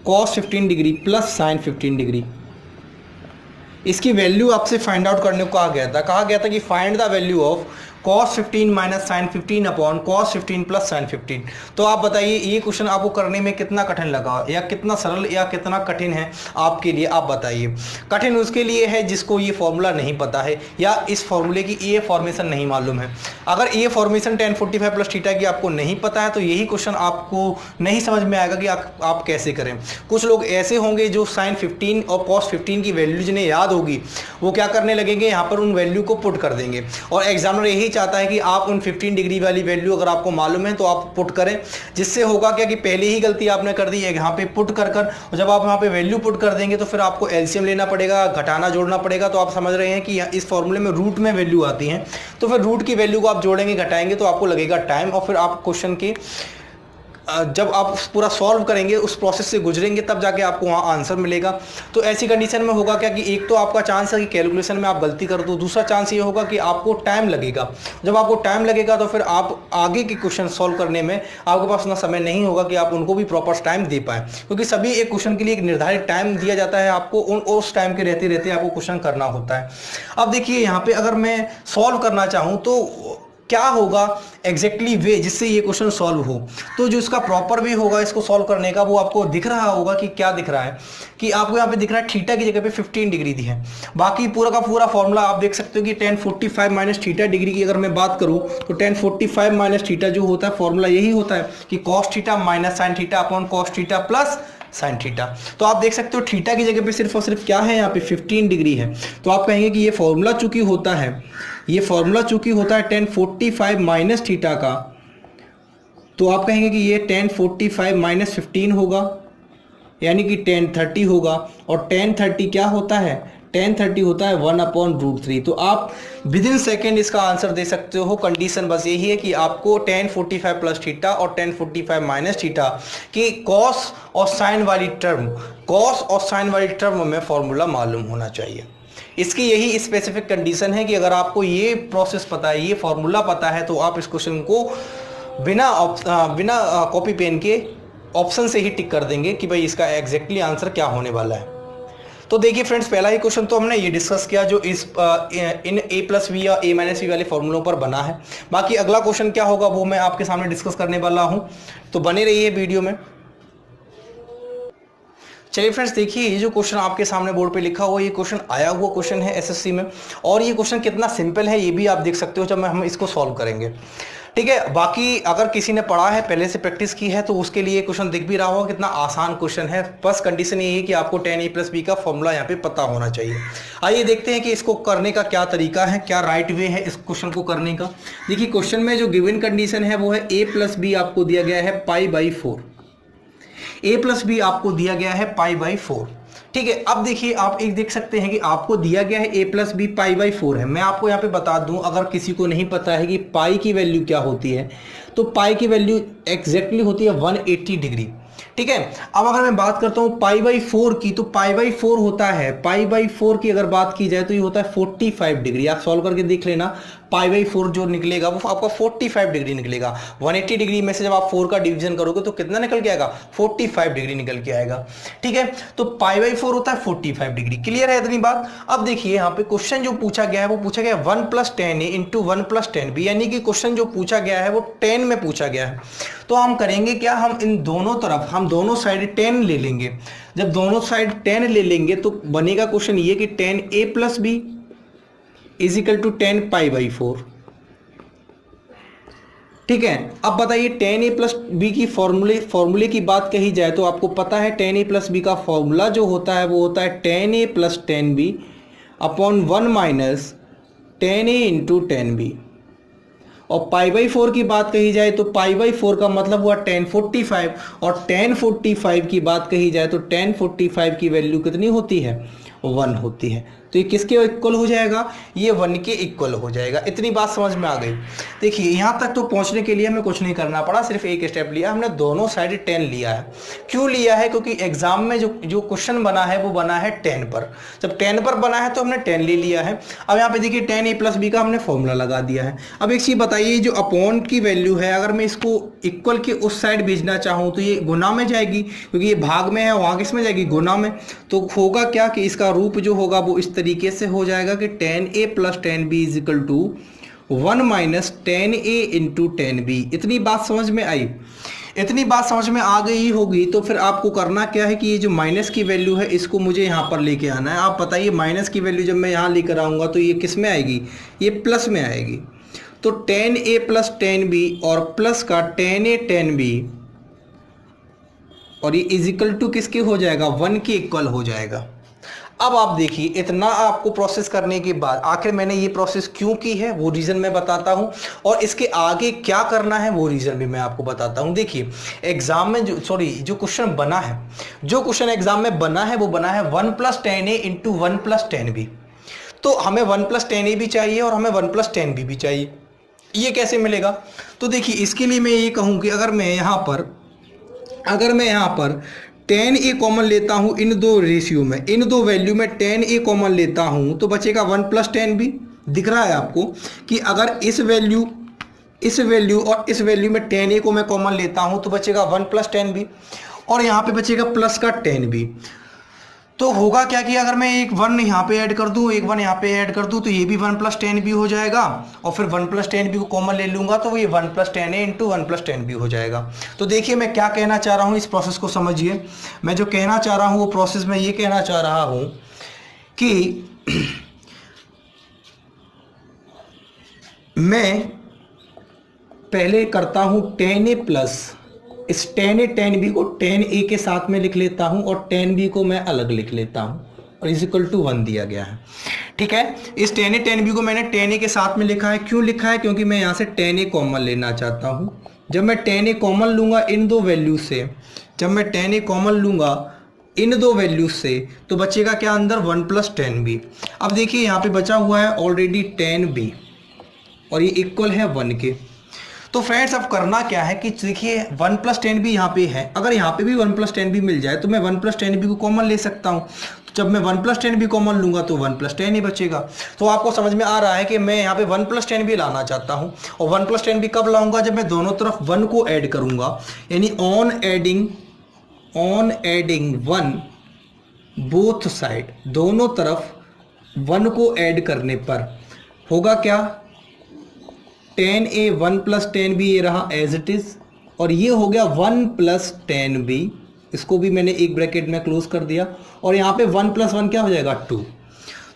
cos 15 degree plus sine 15 degree. इसकी वैल्यू आपसे फाइंड आउट करने को कहा गया था कि find the value of cos 15 minus sine 15 upon cos 15 plus sine 15। तो आप बताइए ये क्वेश्चन आपको करने में कितना कठिन लगा, या कितना सरल या कितना कठिन है आपके लिए, आप बताइए। कठिन उसके लिए है जिसको ये फॉर्मूला नहीं पता है या इस फॉर्मूले की ये फॉर्मेशन नहीं मालूम है। अगर ये फॉर्मेशन tan 45 प्लस थीटा की आपको नहीं पता है तो यही क्वेश्चन आपको नहीं समझ में आएगा कि आप कैसे करें। कुछ लोग ऐसे होंगे जो साइन 15 और cos 15 की वैल्यू जिन्हें याद होगी वो क्या करने लगेंगे, यहाँ पर उन वैल्यू को पुट कर देंगे, और एग्जामिनर यही चाहता है कि आप उन 15 डिग्री वाली वैल्यू अगर आपको मालूम है तो आप पुट करें, जिससे होगा क्या कि पहले ही गलती आपने कर दी है यहाँ पे पुट कर और जब आप यहाँ पे वैल्यू पुट कर देंगे तो फिर आपको एलसीएम लेना पड़ेगा, घटाना जोड़ना पड़ेगा। तो आप समझ रहे हैं कि इस फॉर्मूले में रूट में वैल्यू आती है, तो फिर रूट की वैल्यू को आप जोड़ेंगे घटाएंगे तो आपको लगेगा टाइम, और फिर आप क्वेश्चन की जब आप पूरा सॉल्व करेंगे उस प्रोसेस से गुजरेंगे तब जाके आपको वहाँ आंसर मिलेगा। तो ऐसी कंडीशन में होगा क्या कि एक तो आपका चांस है कि कैलकुलेशन में आप गलती कर दो, दूसरा चांस ये होगा कि आपको टाइम लगेगा। जब आपको टाइम लगेगा तो फिर आप आगे के क्वेश्चन सॉल्व करने में आपके पास उतना समय नहीं होगा कि आप उनको भी प्रॉपर टाइम दे पाएँ, क्योंकि सभी एक क्वेश्चन के लिए एक निर्धारित टाइम दिया जाता है, आपको उस टाइम के रहते रहते आपको क्वेश्चन करना होता है। अब देखिए यहाँ पर अगर मैं सॉल्व करना चाहूँ तो क्या होगा एग्जैक्टली वे जिससे ये क्वेश्चन सॉल्व हो। तो जो इसका प्रॉपर वे होगा इसको सॉल्व करने का वो आपको दिख रहा होगा कि क्या दिख रहा है कि आपको यहाँ पे दिख रहा है थीटा की जगह पे 15 डिग्री दी है। बाकी पूरा का पूरा फॉर्मूला आप देख सकते हो कि tan 45 माइनस थीटा डिग्री की अगर मैं बात करूं तो tan 45 माइनस थीटा जो होता है फॉर्मूला यही होता है कि cos theta minus sign theta upon cos theta plus sine theta. तो आप देख सकते हो थीटा की जगह पे सिर्फ और सिर्फ क्या है यहाँ पे 15 डिग्री है। तो आप कहेंगे कि ये फॉर्मूला चूंकि होता है tan 45 माइनस थीटा का, तो आप कहेंगे कि ये tan 45 माइनस 15 होगा यानी कि tan 30 होगा। और tan 30 क्या होता है, tan 30 होता है 1/√3। तो आप विद इन सेकेंड इसका आंसर दे सकते हो। कंडीशन बस यही है कि आपको tan 45 प्लस थीटा और tan 45 माइनस थीटा की कॉस और साइन वाली टर्म में फॉर्मूला मालूम होना चाहिए। इसकी यही स्पेसिफिक कंडीशन है कि अगर आपको ये प्रोसेस पता है, ये फॉर्मूला पता है, तो आप इस क्वेश्चन को बिना कॉपी पेन के ऑप्शन से ही टिक कर देंगे कि भाई इसका एग्जैक्टली आंसर क्या होने वाला है। तो देखिए फ्रेंड्स, पहला ही क्वेश्चन तो हमने ये डिस्कस किया जो इस इन a प्लस वी या a माइनस वी वाले फॉर्मूलों पर बना है। बाकी अगला क्वेश्चन क्या होगा वो मैं आपके सामने डिस्कस करने वाला हूं, तो बने रहिए वीडियो में। चलिए फ्रेंड्स, देखिए ये जो क्वेश्चन आपके सामने बोर्ड पे लिखा हुआ, ये क्वेश्चन आया हुआ क्वेश्चन है एसएससी में, और ये क्वेश्चन कितना सिंपल है ये भी आप देख सकते हो जब हम इसको सॉल्व करेंगे। ठीक है, बाकी अगर किसी ने पढ़ा है, पहले से प्रैक्टिस की है, तो उसके लिए क्वेश्चन दिख भी रहा होगा कितना आसान क्वेश्चन है। बस कंडीशन ये है कि आपको tan a प्लस बी का फॉर्मूला यहाँ पे पता होना चाहिए। आइए देखते हैं कि इसको करने का क्या तरीका है, क्या राइट वे है इस क्वेश्चन को करने का। देखिए क्वेश्चन में जो गिवन कंडीशन है वो है a प्लस बी आपको दिया गया है π/4। a प्लस बी आपको दिया गया है π/4। ठीक है, अब देखिए आप एक देख सकते हैं कि आपको दिया गया है a प्लस बी π/4 है। मैं आपको यहाँ पे बता दूं, अगर किसी को नहीं पता है कि पाई की वैल्यू क्या होती है, तो पाई की वैल्यू एग्जैक्टली होती है 180 डिग्री। ठीक है, अब अगर मैं बात करता हूँ π/4 की, तो π/4 होता है, π/4 की अगर बात की जाए तो ये होता है 45 डिग्री। आप सॉल्व करके देख लेना, π/4 जो निकलेगा वो आपका 45 डिग्री निकलेगा। 180 डिग्री में से जब आप 4 का डिवीजन करोगे तो कितना निकल के आएगा, 45 डिग्री निकल के आएगा। ठीक है, तो π/4 होता है 45 डिग्री। क्लियर है इतनी बात। अब देखिए यहाँ पे क्वेश्चन जो पूछा गया है वो पूछा गया है 1 + tan a × 1 + tan b, यानी कि क्वेश्चन जो पूछा गया है वो 10 में पूछा गया है। तो हम करेंगे क्या, हम इन दोनों तरफ हम दोनों साइड 10 ले लेंगे। जब दोनों साइड 10 ले लेंगे तो बनेगा क्वेश्चन ये कि tan a + b = 10 π/4। ठीक है, अब बताइए tan a + b की फॉर्मूले की बात कही जाए तो आपको पता है tan a + b का फॉर्मूला जो होता है वो होता है tan a + tan b upon 1 - tan a × tan b। और π/4 की बात कही जाए तो π/4 का मतलब हुआ tan 45, और tan 45 की बात कही जाए तो tan 45 की वैल्यू कितनी होती है, 1 होती है। तो ये किसके इक्वल हो जाएगा, ये 1 के इक्वल हो जाएगा। इतनी बात समझ में आ गई। देखिए यहाँ तक तो पहुँचने के लिए हमें कुछ नहीं करना पड़ा, सिर्फ एक स्टेप लिया हमने, दोनों साइड 10 लिया है। क्यों लिया है, क्योंकि एग्जाम में जो क्वेश्चन बना है वो बना है 10 पर। जब 10 पर बना है तो हमने 10 ले लिया है। अब यहाँ पे देखिए tan a + b का हमने फॉर्मूला लगा दिया है। अब एक चीज़ बताइए, जो अपॉन की वैल्यू है अगर मैं इसको इक्वल के उस साइड भेजना चाहूँ तो ये गुना में जाएगी, क्योंकि ये भाग में है, वहाँ किस में जाएगी, गुना में। तो होगा क्या कि इसका रूप जो होगा वो इस तरीके से हो जाएगा कि tan a + tan b = 1 - tan a × tan b। इतनी बात समझ में आई। इतनी बात समझ में आ गई होगी तो फिर आपको करना क्या है कि ये जो माइनस की वैल्यू है इसको मुझे यहाँ पर लेके आना है। आप बताइए माइनस की वैल्यू जब मैं यहाँ लेकर आऊँगा तो ये किस में आएगी, ये प्लस में आएगी। तो tan a + tan b और प्लस का tan a tan b, और ये = किसके हो जाएगा, 1 के इक्वल हो जाएगा। अब आप देखिए, इतना आपको प्रोसेस करने के बाद आखिर मैंने ये प्रोसेस क्यों की है वो रीज़न मैं बताता हूँ, और इसके आगे क्या करना है वो रीज़न भी मैं आपको बताता हूँ। देखिए एग्जाम में जो क्वेश्चन बना है, जो क्वेश्चन एग्जाम में बना है वो बना है 1 + tan a × 1 + tan b। तो हमें 1 + tan a भी चाहिए और हमें 1 + tan b भी चाहिए। ये कैसे मिलेगा, तो देखिए इसके लिए मैं ये कहूँ कि अगर मैं यहाँ पर tan a कॉमन लेता हूँ इन दो रेशियो में, इन दो वैल्यू में tan a कॉमन लेता हूँ तो बचेगा 1 + tan b। दिख रहा है आपको कि अगर इस वैल्यू और इस वैल्यू में tan a को मैं कॉमन लेता हूँ तो बचेगा 1 + tan b, और यहाँ पे बचेगा प्लस का tan b। तो होगा क्या कि अगर मैं एक 1 यहाँ पे ऐड कर दूँ, एक 1 यहाँ पे ऐड कर दूँ, तो ये भी 1 + 10b हो जाएगा, और फिर 1 + 10b को कॉमन ले लूँगा तो ये 1 + 10a × 1 + 10b हो जाएगा। तो देखिए मैं क्या कहना चाह रहा हूँ, इस प्रोसेस को समझिए। मैं जो कहना चाह रहा हूँ वो प्रोसेस में ये कहना चाह रहा हूँ कि मैं पहले करता हूँ 10a प्लस, इस 10a 10b को 10a के साथ में लिख लेता हूँ और 10b को मैं अलग लिख लेता हूँ, और = 1 दिया गया है। ठीक है, इस 10a 10b को मैंने 10a के साथ में लिखा है। क्यों लिखा है? क्योंकि मैं यहाँ से 10a कॉमन लेना चाहता हूँ। जब मैं 10a कॉमन लूँगा इन दो वैल्यूज से, जब मैं 10a कॉमन लूँगा इन दो वैल्यूज से, तो बचेगा क्या अंदर? 1 + 10b। अब देखिए यहाँ पे बचा हुआ है ऑलरेडी 10b और ये इक्वल है 1 के। तो फ्रेंड्स अब करना क्या है कि देखिए 1 + 10b यहाँ पे है, अगर यहाँ पे भी 1 + 10b मिल जाए तो मैं 1 + 10b को कॉमन ले सकता हूँ। तो जब मैं 1 + 10b कॉमन लूँगा तो 1 + 10 ही बचेगा। तो आपको समझ में आ रहा है कि मैं यहाँ पे 1 + 10b लाना चाहता हूँ, और 1 + 10b कब लाऊंगा? जब मैं दोनों तरफ 1 को ऐड करूँगा, यानी ऑन एडिंग 1 बोथ साइड, दोनों तरफ 1 को ऐड करने पर होगा क्या? 10a 1 + 10b ये रहा एज इट इज, और ये हो गया 1 + 10b, इसको भी मैंने एक ब्रैकेट में क्लोज कर दिया, और यहाँ पे 1 + 1 क्या हो जाएगा? 2।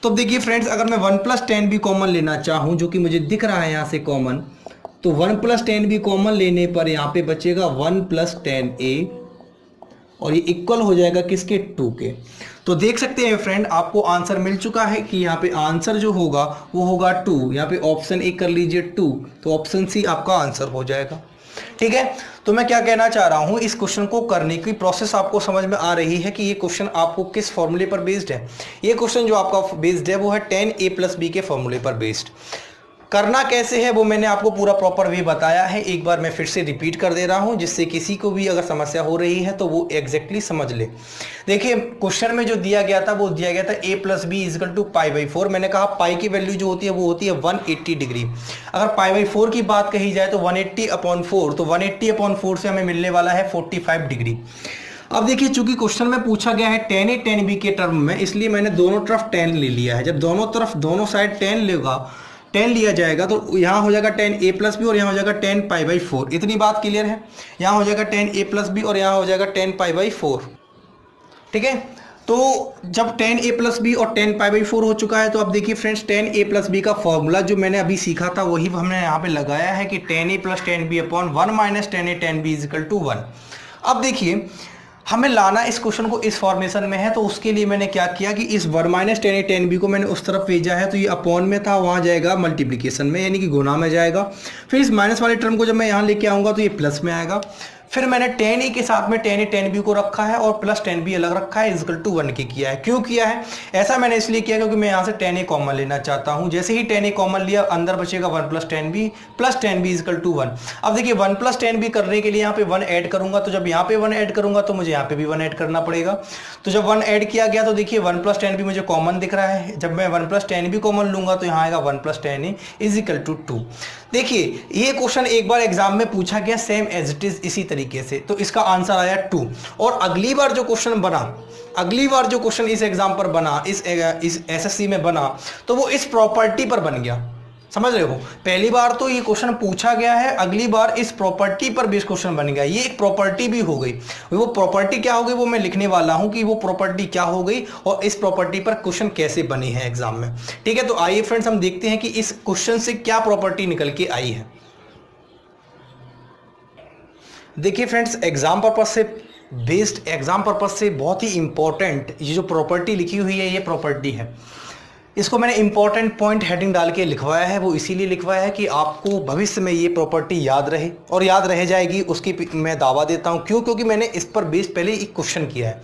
तो अब देखिए फ्रेंड्स, अगर मैं 1 + 10b कॉमन लेना चाहूँ, जो कि मुझे दिख रहा है यहाँ से कॉमन, तो 1 + 10b कॉमन लेने पर यहाँ पे बचेगा 1 + 10a, और ये इक्वल हो जाएगा किसके? 2 के। तो देख सकते हैं फ्रेंड, आपको आंसर मिल चुका है कि यहाँ पे आंसर जो होगा वो होगा 2। यहाँ पे ऑप्शन ए कर लीजिए 2, तो ऑप्शन सी आपका आंसर हो जाएगा। ठीक है, तो मैं क्या कहना चाह रहा हूँ, इस क्वेश्चन को करने की प्रोसेस आपको समझ में आ रही है कि ये क्वेश्चन आपको किस फॉर्मूले पर बेस्ड है। ये क्वेश्चन जो आपका बेस्ड है वो है 10a + b के फॉर्मूले पर बेस्ड। करना कैसे है वो मैंने आपको पूरा प्रॉपर वे बताया है, एक बार मैं फिर से रिपीट कर दे रहा हूं, जिससे किसी को भी अगर समस्या हो रही है तो वो एग्जैक्टली समझ ले। देखिए क्वेश्चन में जो दिया गया था वो दिया गया था a + b = π/4। मैंने कहा पाई की वैल्यू जो होती है वो होती है 180 डिग्री। अगर π/4 की बात कही जाए तो 180/4, तो 180/4 से हमें मिलने वाला है 45 डिग्री। अब देखिए चूंकि क्वेश्चन में पूछा गया है 10a 10b के टर्म में, इसलिए मैंने दोनों तरफ 10 ले लिया है। जब दोनों तरफ दोनों साइड 10 लिया जाएगा तो यहाँ हो जाएगा 10a + b और यहाँ हो जाएगा 10 π/4। इतनी बात क्लियर है? यहाँ हो जाएगा 10a + b और यहाँ हो जाएगा 10 π/4। ठीक है, तो जब 10a + b और 10 π/4 हो चुका है, तो अब देखिए फ्रेंड्स 10a + b का फॉर्मूला जो मैंने अभी सीखा था वही हमने यहाँ पे लगाया है कि 10a + 10b/1 - 10a 10b = 1। अब देखिए हमें लाना इस क्वेश्चन को इस फॉर्मेशन में है, तो उसके लिए मैंने क्या किया कि इस 1 - 10a 10b को मैंने उस तरफ भेजा है, तो ये अपॉन में था, वहाँ जाएगा मल्टीप्लिकेशन में, यानी कि गुना में जाएगा। फिर इस माइनस वाले टर्म को जब मैं यहाँ लेके आऊँगा तो ये प्लस में आएगा। फिर मैंने 10a के साथ में 10a 10b को रखा है और प्लस 10b अलग रखा है, = 1 के किया है। क्यों किया है ऐसा? मैंने इसलिए किया क्योंकि मैं यहाँ से 10a कॉमन लेना चाहता हूँ। जैसे ही 10a कॉमन लिया, अंदर बचेगा 1 + 10b प्लस 10b = 1। अब देखिए 1 + 10b करने के लिए यहाँ पे 1 ऐड करूंगा, तो जब यहाँ पे 1 ऐड करूंगा तो मुझे यहाँ पे भी 1 ऐड करना पड़ेगा। तो जब 1 ऐड किया गया तो देखिए 1 + 10b मुझे कॉमन दिख रहा है। जब मैं 1 + 10b कॉमन लूंगा तो यहाँ आएगा 1 + 10a = 2। देखिए ये क्वेश्चन एक बार एग्जाम में पूछा गया सेम एज इट इज इसी तरीके से, तो इसका आंसर आया 2। और अगली बार जो क्वेश्चन इस एग्जाम पर बना, इस एसएससी में बना, तो वो इस प्रॉपर्टी पर बन गया। समझ रहे हो? पहली बार तो ये क्वेश्चन पूछा गया है, अगली बार इस प्रॉपर्टी पर बेस्ड क्वेश्चन बन गया। ये एक प्रॉपर्टी भी हो गई। वो प्रॉपर्टी क्या हो गई वो मैं लिखने वाला हूं कि वो प्रॉपर्टी क्या हो गई और इस प्रॉपर्टी पर क्वेश्चन कैसे बने हैं एग्जाम में। ठीक है, तो आइए फ्रेंड्स हम देखते हैं कि इस क्वेश्चन से क्या प्रॉपर्टी निकल के आई है। देखिए फ्रेंड्स, एग्जाम पर्पस से बहुत ही इंपॉर्टेंट ये जो प्रॉपर्टी लिखी हुई है, ये प्रॉपर्टी है। इसको मैंने इंपॉर्टेंट पॉइंट हेडिंग डाल के लिखवाया है। वो इसीलिए लिखवाया है कि आपको भविष्य में ये प्रॉपर्टी याद रहे, और याद रह जाएगी उसकी मैं दावा देता हूँ। क्यों? क्योंकि मैंने इस पर बेस्ड पहले एक क्वेश्चन किया है,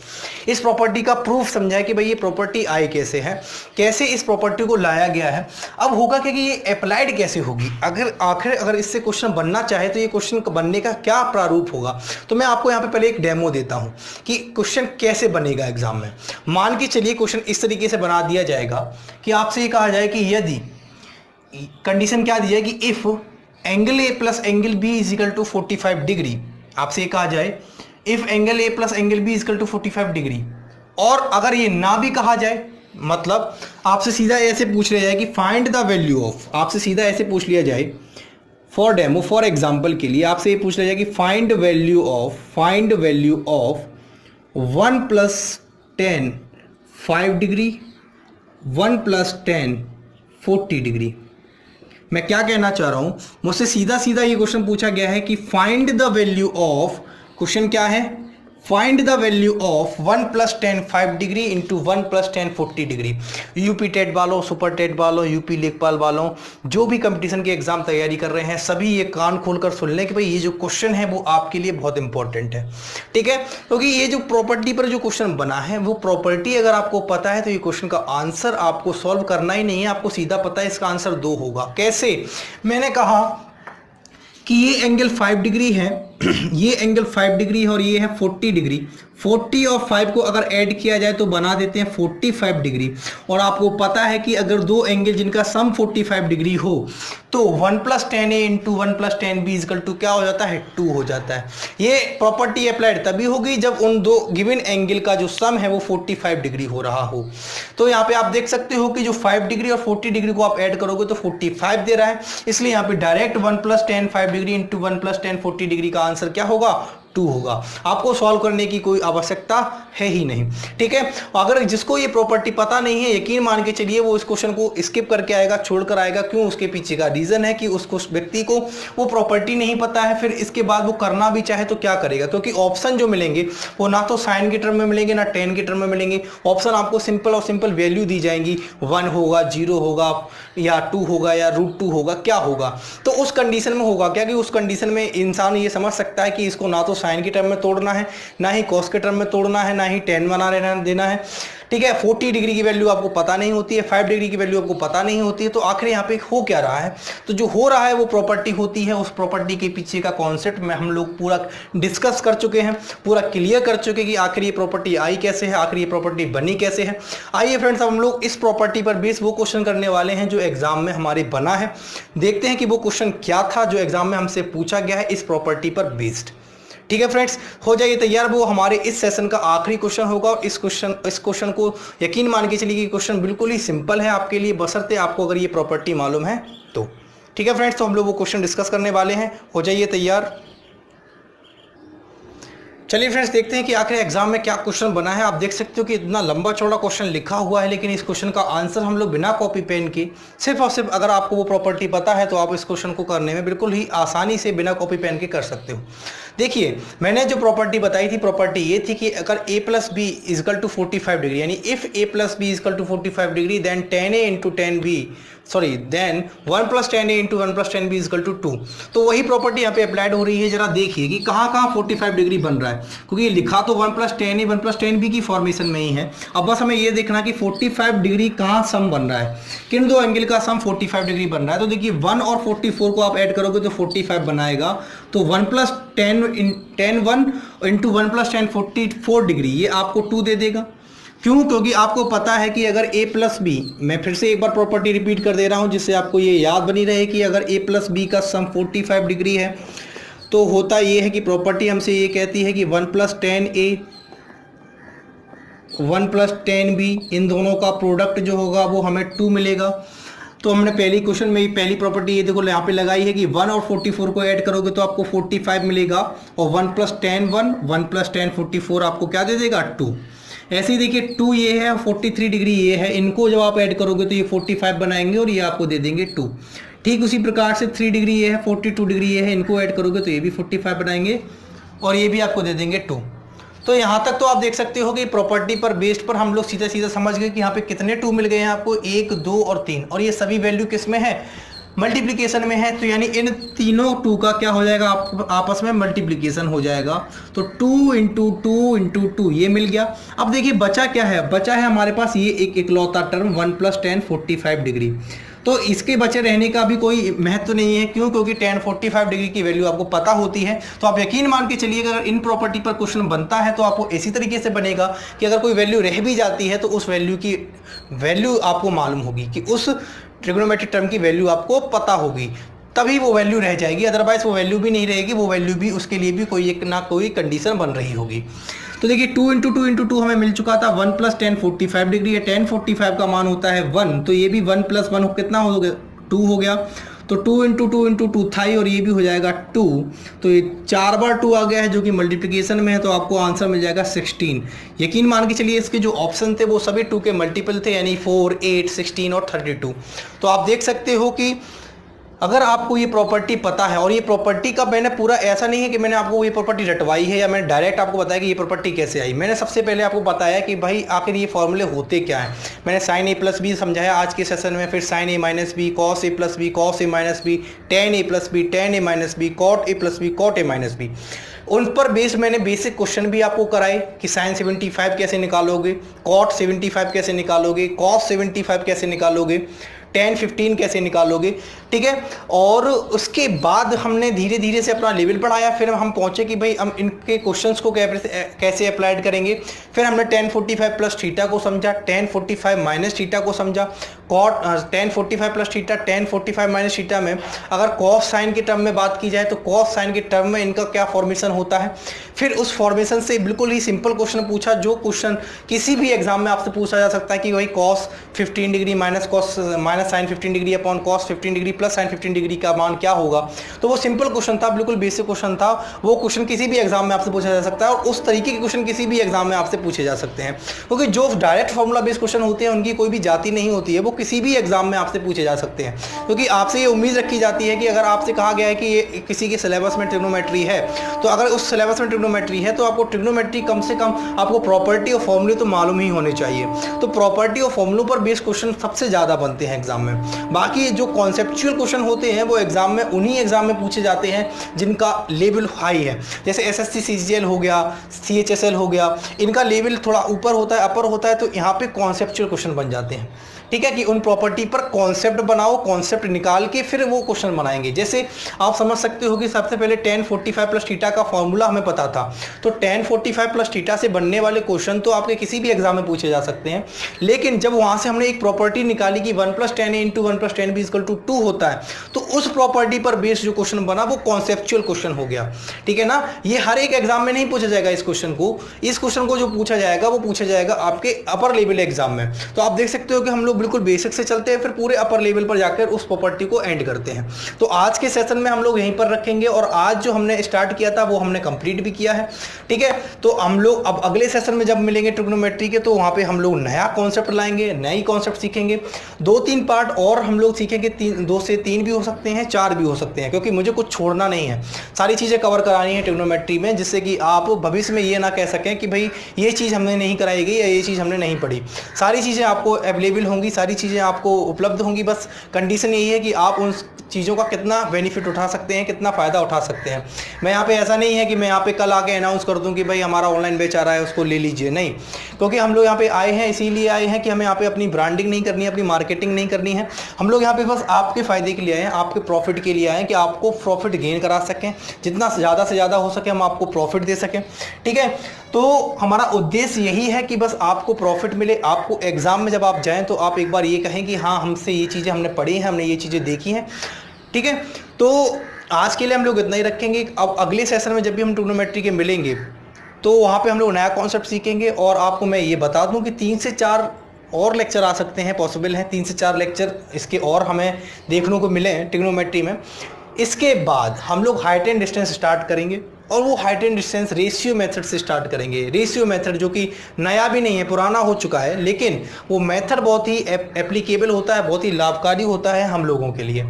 इस प्रॉपर्टी का प्रूफ समझाया कि भाई ये प्रॉपर्टी आई कैसे है, कैसे इस प्रॉपर्टी को लाया गया है। अब होगा कि ये अप्लाइड कैसे होगी, अगर इससे क्वेश्चन बनना चाहे तो ये क्वेश्चन बनने का क्या प्रारूप होगा। तो मैं आपको यहाँ पे पहले एक डेमो देता हूँ कि क्वेश्चन कैसे बनेगा एग्जाम में। मान के चलिए क्वेश्चन इस तरीके से बना दिया जाएगा कि आपसे ये कहा जाए कि यदि कंडीशन क्या दी जाए कि if angle A + angle B = 45 degree, आपसे ये कहा जाए if angle A + angle B = 45 degree और अगर ये ना भी कहा जाए, मतलब आपसे सीधा ऐसे पूछ लिया जाए कि फाइंड द वैल्यू ऑफ, आपसे सीधा ऐसे पूछ लिया जाए फॉर डेमो, फॉर एग्जाम्पल के लिए आपसे ये पूछ लिया जाए कि find value of 1 + 10 5 degree, 1 + 10 40 degree. मैं क्या कहना चाह रहा हूं, मुझसे सीधा सीधा ये क्वेश्चन पूछा गया है कि find the value of, question क्या है, find the value of 1 + 10 5 degree into 1 + 10 40 degree. UP TET वालों, सुपर टेट वालों, यूपी लेखपाल वालों, जो भी कंपटीशन के एग्जाम तैयारी कर रहे हैं, सभी ये कान खोलकर सुन लें कि भाई ये जो क्वेश्चन है वो आपके लिए बहुत इंपॉर्टेंट है, ठीक है। क्योंकि ये जो प्रॉपर्टी पर जो क्वेश्चन बना है, वो प्रॉपर्टी अगर आपको पता है तो ये क्वेश्चन का आंसर आपको सॉल्व करना ही नहीं है, आपको सीधा पता है इसका आंसर 2 होगा। कैसे, मैंने कहा कि ये एंगल 5 डिग्री है, ये एंगल 5 डिग्री है और ये है 40 डिग्री। 40 और 5 को अगर ऐड किया जाए तो बना देते हैं 45 डिग्री। और आपको पता है कि अगर दो एंगल जिनका सम 45 डिग्री हो तो 1 + 10a into 1 + 10b equal to क्या हो जाता है, 2 हो जाता है। ये प्रॉपर्टी अप्लाइड तभी होगी जब उन दो गिवन एंगल का जो सम है वो 45 डिग्री हो रहा हो। तो यहाँ पे आप देख सकते हो कि जो 5 डिग्री और 40 डिग्री को आप ऐड करोगे तो 45 दे रहा है, इसलिए यहाँ पे डायरेक्ट 1 + 10 5 डिग्री इंटू 1 + 10 40 डिग्री का आंसर क्या होगा, 2 होगा। आपको सॉल्व करने की कोई आवश्यकता है ही नहीं, ठीक है। अगर जिसको ये प्रॉपर्टी पता नहीं है, यकीन मान के चलिए वो इस क्वेश्चन को स्किप करके आएगा, छोड़कर आएगा। क्यों, उसके पीछे का रीजन है कि उसको व्यक्ति को वो प्रॉपर्टी नहीं पता है, फिर इसके बाद वो करना भी चाहे तो क्या करेगा, क्योंकि ऑप्शन जो मिलेंगे वो ना तो साइन के टर्म में मिलेंगे ना टेन के टर्म में मिलेंगे। ऑप्शन आपको सिंपल और सिंपल वैल्यू दी जाएंगी, 1 होगा, 0 होगा या 2 होगा या √2 होगा, क्या होगा। तो उस कंडीशन में होगा क्या कि उस कंडीशन में इंसान ये समझ सकता है कि इसको ना तो साइन के टर्म में तोड़ना है, ना ही कॉस के टर्म में तोड़ना है, ना ही टेन बना देना है, ठीक है। 40 डिग्री की वैल्यू आपको पता नहीं होती है, 5 डिग्री की वैल्यू आपको पता नहीं होती है, तो आखिर यहाँ पे हो क्या रहा है। तो जो हो रहा है वो प्रॉपर्टी होती है, उस प्रॉपर्टी के पीछे का कॉन्सेप्ट में हम लोग पूरा डिस्कस कर चुके हैं, पूरा क्लियर कर चुके कि आखिर ये प्रॉपर्टी आई कैसे है, आखिर ये प्रॉपर्टी बनी कैसे है। आइए फ्रेंड्स, हम लोग इस प्रॉपर्टी पर बेस वो क्वेश्चन करने वाले हैं जो एग्जाम में हमारे बना है। देखते हैं कि वो क्वेश्चन क्या था जो एग्जाम में हमसे पूछा गया है इस प्रॉपर्टी पर बेस्ड। ठीक है फ्रेंड्स, हो जाइए तैयार। वो हमारे इस सेशन का आखिरी क्वेश्चन होगा और इस क्वेश्चन को यकीन मान के चलिए कि क्वेश्चन बिल्कुल ही सिंपल है आपके लिए, बशर्ते आपको अगर ये प्रॉपर्टी मालूम है तो। ठीक है फ्रेंड्स, तो हम लोग वो क्वेश्चन डिस्कस करने वाले हैं, हो जाइए तैयार। चलिए फ्रेंड्स, देखते हैं कि आखिर एग्जाम में क्या क्वेश्चन बना है। आप देख सकते हो कि इतना लंबा चौड़ा क्वेश्चन लिखा हुआ है, लेकिन इस क्वेश्चन का आंसर हम लोग बिना कॉपी पेन के, सिर्फ और सिर्फ अगर आपको वो प्रॉपर्टी पता है तो आप इस क्वेश्चन को करने में बिल्कुल ही आसानी से बिना कॉपी पेन के कर सकते हो। देखिए, मैंने जो प्रॉपर्टी बताई थी, प्रॉपर्टी ये थी कि अगर a + b = 45 डिग्री, यानी if a + b = 45 degree then 10a × 10b then 1 + 10a × 1 + 10b = 2। तो वही प्रॉपर्टी यहाँ पे अप्लाइड हो रही है। जरा देखिए कि कहाँ कहाँ 45 डिग्री बन रहा है, क्योंकि ये लिखा तो 1 + 10a 1 + 10b की फॉर्मेशन में ही है। अब बस हमें ये देखना कि 45 डिग्री कहाँ सम बन रहा है, किन दो एंगल का सम 45 डिग्री बन रहा है। तो देखिए 1 और 44 को आप ऐड करोगे तो 45 बनाएगा, तो 1 + 10 × 1 + 10 44 डिग्री, ये आपको 2 दे देगा। क्यों, क्योंकि आपको पता है कि अगर a + b, मैं फिर से एक बार प्रॉपर्टी रिपीट कर दे रहा हूं जिससे आपको ये याद बनी रहे कि अगर a + b का सम 45 डिग्री है तो होता ये है कि प्रॉपर्टी हमसे ये कहती है कि 1 + 10a 1 + 10b इन दोनों का प्रोडक्ट जो होगा वो हमें 2 मिलेगा। तो हमने पहली क्वेश्चन में पहली प्रॉपर्टी ये देखो यहाँ पे लगाई है कि 1 और 44 को ऐड करोगे तो आपको 45 मिलेगा, और 1 + 10 1 1 + 10 44 आपको क्या दे देगा, 2। ऐसे ही देखिए 2 ये है, 43 डिग्री ये है, इनको जब आप ऐड करोगे तो ये 45 बनाएंगे और ये आपको दे देंगे 2। ठीक उसी प्रकार से 3 डिग्री ये है, 42 डिग्री ये है, इनको ऐड करोगे तो ये भी 45 बनाएंगे और ये भी आपको दे देंगे 2। तो यहाँ तक तो आप देख सकते हो कि प्रॉपर्टी पर बेस्ड पर हम लोग सीधा सीधा समझ गए कि यहाँ पे कितने 2 मिल गए हैं आपको, 1 2 और 3, और ये सभी वैल्यू किस में है, मल्टीप्लिकेशन में है। तो यानी इन तीनों 2 का क्या हो जाएगा, आपस में मल्टीप्लिकेशन हो जाएगा। तो 2 × 2 × 2 ये मिल गया। अब देखिए बचा क्या है, बचा है हमारे पास ये एक इकलौता टर्म 1 + 10 45 डिग्री। तो इसके बचे रहने का भी कोई महत्व नहीं है। क्यों, क्योंकि 10 45 डिग्री की वैल्यू आपको पता होती है। तो आप यकीन मान के चलिए अगर इन प्रॉपर्टी पर क्वेश्चन बनता है तो आपको इसी तरीके से बनेगा कि अगर कोई वैल्यू रह भी जाती है तो उस वैल्यू की वैल्यू आपको मालूम होगी, कि उस ट्रिग्नोमेट्रिक टर्म की वैल्यू आपको पता होगी, तभी वो वैल्यू रह जाएगी। अदरवाइज वो वैल्यू भी नहीं रहेगी, वो वैल्यू भी उसके लिए भी कोई एक ना कोई कंडीशन बन रही होगी। तो देखिए 2 इंटू टू इंटू टू हमें मिल चुका था 1 प्लस 1045 डिग्री है, 1045 का मान होता है 1, तो ये भी 1 प्लस 1 कितना हो गया, 2 हो गया। तो 2 इंटू टू था ही, और ये भी हो जाएगा 2, तो ये 4 बार 2 आ गया है जो कि मल्टीप्लिकेशन में है, तो आपको आंसर मिल जाएगा 16। यकीन मान के चलिए इसके जो ऑप्शन थे वो सभी 2 के मल्टीपल थे, यानी 4, 8, 16 और 32। तो आप देख सकते हो कि अगर आपको ये प्रॉपर्टी पता है, और ये प्रॉपर्टी का मैंने पूरा ऐसा नहीं है कि मैंने आपको ये प्रॉपर्टी रटवाई है या मैंने डायरेक्ट आपको बताया कि ये प्रॉपर्टी कैसे आई। मैंने सबसे पहले आपको बताया कि भाई आखिर ये फॉर्मूले होते क्या हैं। मैंने साइन ए प्लस बी समझाया आज के सेशन में, फिर sine A minus B, cos A plus B, cos A minus B, tan A plus B, tan A minus B, cot A plus B, cot A minus B. उन पर based मैंने basic question भी आपको कराए कि sign 75 कैसे निकालोगे, cot 75 कैसे निकालोगे, कॉस 75 कैसे निकालोगे, टेन 15 कैसे निकालोगे, ठीक है। और उसके बाद हमने धीरे धीरे से अपना लेवल बढ़ाया, फिर हम पहुंचे कि भाई हम इनके क्वेश्चंस को कैसे अप्लाइड करेंगे। फिर हमने टेन 45 प्लस थीटा को समझा, टेन 45 माइनस थीटा को समझा, cot tan 45 plus theta, tan 45 minus theta में अगर कॉस साइन के टर्म में बात की जाए तो कॉस साइन के टर्म में इनका क्या फॉर्मेशन होता है। फिर उस फॉर्मेशन से बिल्कुल ही सिंपल क्वेश्चन पूछा, जो क्वेश्चन किसी भी एग्जाम में आपसे पूछा जा सकता है कि भाई cos 15 degree minus cos minus sine 15 degree upon cos 15 degree plus sine 15 degree का मान क्या होगा। तो वो सिंपल क्वेश्चन था, बिल्कुल बेसिक क्वेश्चन था। वो क्वेश्चन किसी भी एग्जाम में आपसे पूछा जा सकता है, और उस तरीके के क्वेश्चन किसी भी एग्जाम में आपसे पूछे जा सकते हैं, क्योंकि जो डायरेक्ट फॉर्मूला बेस्ड क्वेश्चन होते हैं उनकी कोई भी जाति नहीं होती है, वो किसी भी एग्जाम में आपसे पूछे जा सकते हैं। क्योंकि आपसे ये उम्मीद रखी जाती है कि अगर आपसे कहा गया है कि ये किसी के सिलेबस में ट्रिग्नोमेट्री है, तो अगर उस सिलेबस में ट्रिग्नोमेट्री है तो आपको ट्रिग्नोमेट्री कम से कम आपको प्रॉपर्टी और फॉर्मूले तो मालूम ही होने चाहिए। तो प्रॉपर्टी और फॉर्मूलों पर बेस्ड क्वेश्चन सबसे ज़्यादा बनते हैं एग्जाम में। बाकी जो कॉन्सेप्चुअल क्वेश्चन होते हैं वो एग्जाम में उन्हीं एग्जाम में पूछे जाते हैं जिनका लेवल हाई है, जैसे एसएससी सीजीएल हो गया, सीएचएसएल हो गया, इनका लेवल थोड़ा ऊपर होता है, अपर होता है, तो यहाँ पे कॉन्सेप्चुअल क्वेश्चन बन जाते हैं, ठीक है। कि उन प्रॉपर्टी पर कॉन्सेप्ट बनाओ, कॉन्सेप्ट निकाल के फिर वो क्वेश्चन बनाएंगे। जैसे आप समझ सकते हो कि सबसे पहले टेन 45 प्लस थीटा का फॉर्मूला हमें पता था, तो टेन 45 प्लस थीटा से बनने वाले क्वेश्चन तो आपके किसी भी एग्जाम में पूछे जा सकते हैं। लेकिन जब वहां से हमने एक प्रॉपर्टी निकाली कि 1 plus 10 into 1 plus 10 B equal to 2 होता है, तो उस प्रॉपर्टी पर बेस्ड जो क्वेश्चन बना वो कॉन्सेप्चुअल क्वेश्चन हो गया, ठीक है ना। ये हर एक एग्जाम में नहीं पूछा जाएगा इस क्वेश्चन को जो पूछा जाएगा वो पूछा जाएगा आपके अपर लेवल एग्जाम में। तो आप देख सकते हो कि हम लोग बिल्कुल बेसिक से चलते हैं, फिर पूरे अपर लेवल पर जाकर उस प्रॉपर्टी को एंड करते हैं। तो आज के सेशन में हम लोग यहीं पर रखेंगे, और आज जो हमने स्टार्ट किया था वो हमने कंप्लीट भी किया है, ठीक है। तो हम लोग अब अगले सेशन में जब मिलेंगे ट्रिग्नोमेट्री के, तो वहां पे हम लोग नया कॉन्सेप्ट लाएंगे, नई कॉन्सेप्ट सीखेंगे। 2-3 पार्ट और हम लोग सीखेंगे, 2 से 3 भी हो सकते हैं, 4 भी हो सकते हैं, क्योंकि मुझे कुछ छोड़ना नहीं है, सारी चीजें कवर करानी है ट्रिग्नोमेट्री में, जिससे कि आप भविष्य में ये ना कह सकें कि भाई ये चीज हमने नहीं कराई गई या ये चीज हमने नहीं पढ़ी। सारी चीजें आपको अवेलेबल होंगी, सारी चीजें आपको उपलब्ध होंगी, बस कंडीशन यही है कि आप उन चीज़ों का कितना बेनिफिट उठा सकते हैं, कितना फ़ायदा उठा सकते हैं। मैं यहाँ पे ऐसा नहीं है कि मैं यहाँ पे कल आके अनाउंस कर दूँ कि भाई हमारा ऑनलाइन बैच आ रहा है उसको ले लीजिए, नहीं। क्योंकि हम लोग यहाँ पे आए हैं इसीलिए आए हैं कि हमें यहाँ पे अपनी ब्रांडिंग नहीं करनी है, अपनी मार्केटिंग नहीं करनी है। हम लोग यहाँ पे बस आपके फ़ायदे के लिए आए हैं, आपके प्रॉफिट के लिए आए हैं कि आपको प्रॉफिट गेन करा सकें, जितना ज़्यादा से ज़्यादा हो सके हम आपको प्रॉफिट दे सकें, ठीक है। तो हमारा उद्देश्य यही है कि बस आपको प्रॉफिट मिले, आपको एग्ज़ाम में जब आप जाएँ तो आप एक बार ये कहें कि हाँ हमसे ये चीज़ें हमने पढ़ी हैं, हमने ये चीज़ें देखी हैं, ठीक है। तो आज के लिए हम लोग इतना ही रखेंगे। अब अगले सेशन में जब भी हम ट्रिग्नोमेट्री के मिलेंगे तो वहाँ पे हम लोग नया कॉन्सेप्ट सीखेंगे, और आपको मैं ये बता दूं कि 3 से 4 और लेक्चर आ सकते हैं, पॉसिबल हैं 3 से 4 लेक्चर इसके और हमें देखने को मिले हैं ट्रिग्नोमेट्री में। इसके बाद हम लोग हाइट एंड डिस्टेंस स्टार्ट करेंगे, और वो height and distance ratio method से स्टार्ट करेंगे। रेशियो मेथड जो कि नया भी नहीं है, पुराना हो चुका है, लेकिन वो मेथड बहुत ही एप्लीकेबल होता है, बहुत ही लाभकारी होता है हम लोगों के लिए।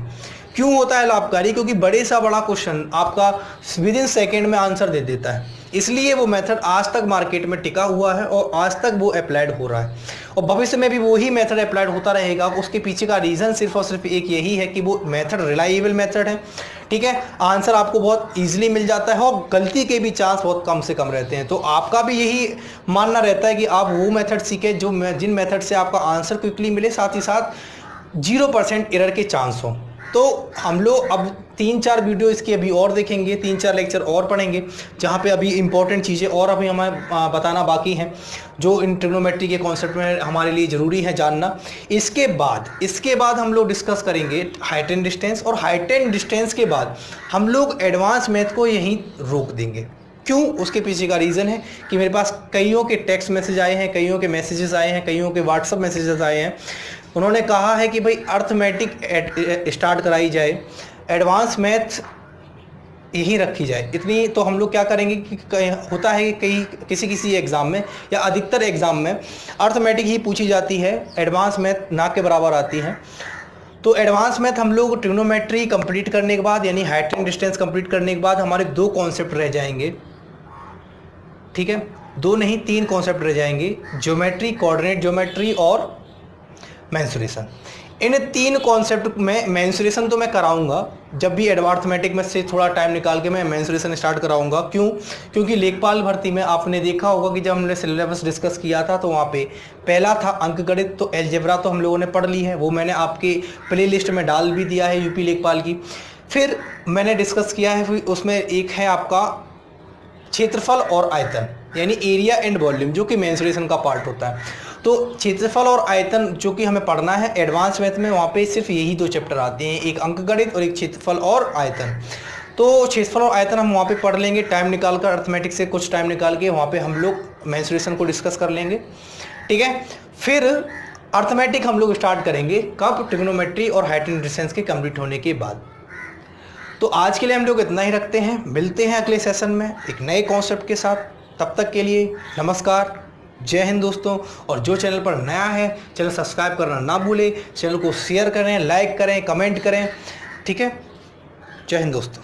क्यों होता है लाभकारी? क्योंकि बड़े सा बड़ा क्वेश्चन आपका विद इन सेकेंड में आंसर दे देता है, इसलिए वो मेथड आज तक मार्केट में टिका हुआ है और आज तक वो अप्लाइड हो रहा है, और भविष्य में भी वही मेथड अप्लाइड होता रहेगा। उसके पीछे का रीज़न सिर्फ और सिर्फ एक यही है कि वो मेथड रिलायबल मेथड है, ठीक है। आंसर आपको बहुत ईजिली मिल जाता है और गलती के भी चांस बहुत कम से कम रहते हैं। तो आपका भी यही मानना रहता है कि आप वो मेथड सीखें जिन मेथड से आपका आंसर क्विकली मिले, साथ ही साथ 0% एरर के चांस हो। तो हम लोग अब 3-4 वीडियो इसकी अभी और देखेंगे, 3-4 लेक्चर और पढ़ेंगे, जहाँ पे अभी इंपॉर्टेंट चीज़ें और अभी हमें बताना बाकी हैं, जो इन ट्रिग्नोमेट्री के कॉन्सेप्ट में हमारे लिए ज़रूरी है जानना। इसके बाद हम लोग डिस्कस करेंगे हाइट एंड डिस्टेंस, और हाइट एंड डिस्टेंस के बाद हम लोग एडवांस मैथ को यहीं रोक देंगे। क्यों, उसके पीछे का रीज़न है कि मेरे पास कईयों के टेक्स्ट मैसेज आए हैं, कईयों के मैसेजेस आए हैं, कईयों के व्हाट्सअप मैसेजेस आए हैं। उन्होंने कहा है कि भाई अर्थमेटिक स्टार्ट कराई जाए, एडवांस मैथ यही रखी जाए। इतनी तो हम लोग क्या करेंगे कि होता है कि कई किसी एग्ज़ाम में या अधिकतर एग्ज़ाम में अर्थमेटिक ही पूछी जाती है, एडवांस मैथ ना के बराबर आती है। तो एडवांस मैथ हम लोग ट्रिग्नोमेट्री कंप्लीट करने के बाद, यानी हाइट एंड डिस्टेंस कंप्लीट करने के बाद हमारे 2 कॉन्सेप्ट रह जाएंगे, ठीक है, 2 नहीं 3 कॉन्सेप्ट रह जाएंगे, ज्योमेट्री, कोऑर्डिनेट ज्योमेट्री और मेंसुरेशन। इन 3 कॉन्सेप्ट में मेंसुरेशन तो मैं कराऊंगा, जब भी अर्थमेटिक में से थोड़ा टाइम निकाल के मैं मेंसुरेशन स्टार्ट कराऊंगा। क्यों? क्योंकि लेखपाल भर्ती में आपने देखा होगा कि जब हमने सिलेबस डिस्कस किया था तो वहाँ पे पहला था अंकगणित, तो अलजेब्रा तो हम लोगों ने पढ़ ली है, वो मैंने आपके प्ले लिस्ट में डाल भी दिया है यूपी लेखपाल की। फिर मैंने डिस्कस किया है, फिर उसमें एक है आपका क्षेत्रफल और आयतन, यानी एरिया एंड वॉल्यूम, जो कि मेंसुरेशन का पार्ट होता है। तो क्षेत्रफल और आयतन जो कि हमें पढ़ना है एडवांस मैथ में, वहाँ पे सिर्फ यही 2 चैप्टर आते हैं, एक अंकगणित और एक क्षेत्रफल और आयतन। तो क्षेत्रफल और आयतन हम वहाँ पे पढ़ लेंगे टाइम निकाल कर, अर्थमेटिक से कुछ टाइम निकाल के वहाँ पे हम लोग मेंसुरेशन को डिस्कस कर लेंगे, ठीक है। फिर अर्थमेटिक हम लोग स्टार्ट करेंगे कब? ट्रिग्नोमेट्री और हाइट एंड डिस्टेंस के कंप्लीट होने के बाद। तो आज के लिए हम लोग इतना ही रखते हैं, मिलते हैं अगले सेशन में एक नए कॉन्सेप्ट के साथ। तब तक के लिए नमस्कार, जय हिंद दोस्तों। और जो चैनल पर नया है, चैनल सब्सक्राइब करना ना भूलें, चैनल को शेयर करें, लाइक करें, कमेंट करें, ठीक है। जय हिंद दोस्तों।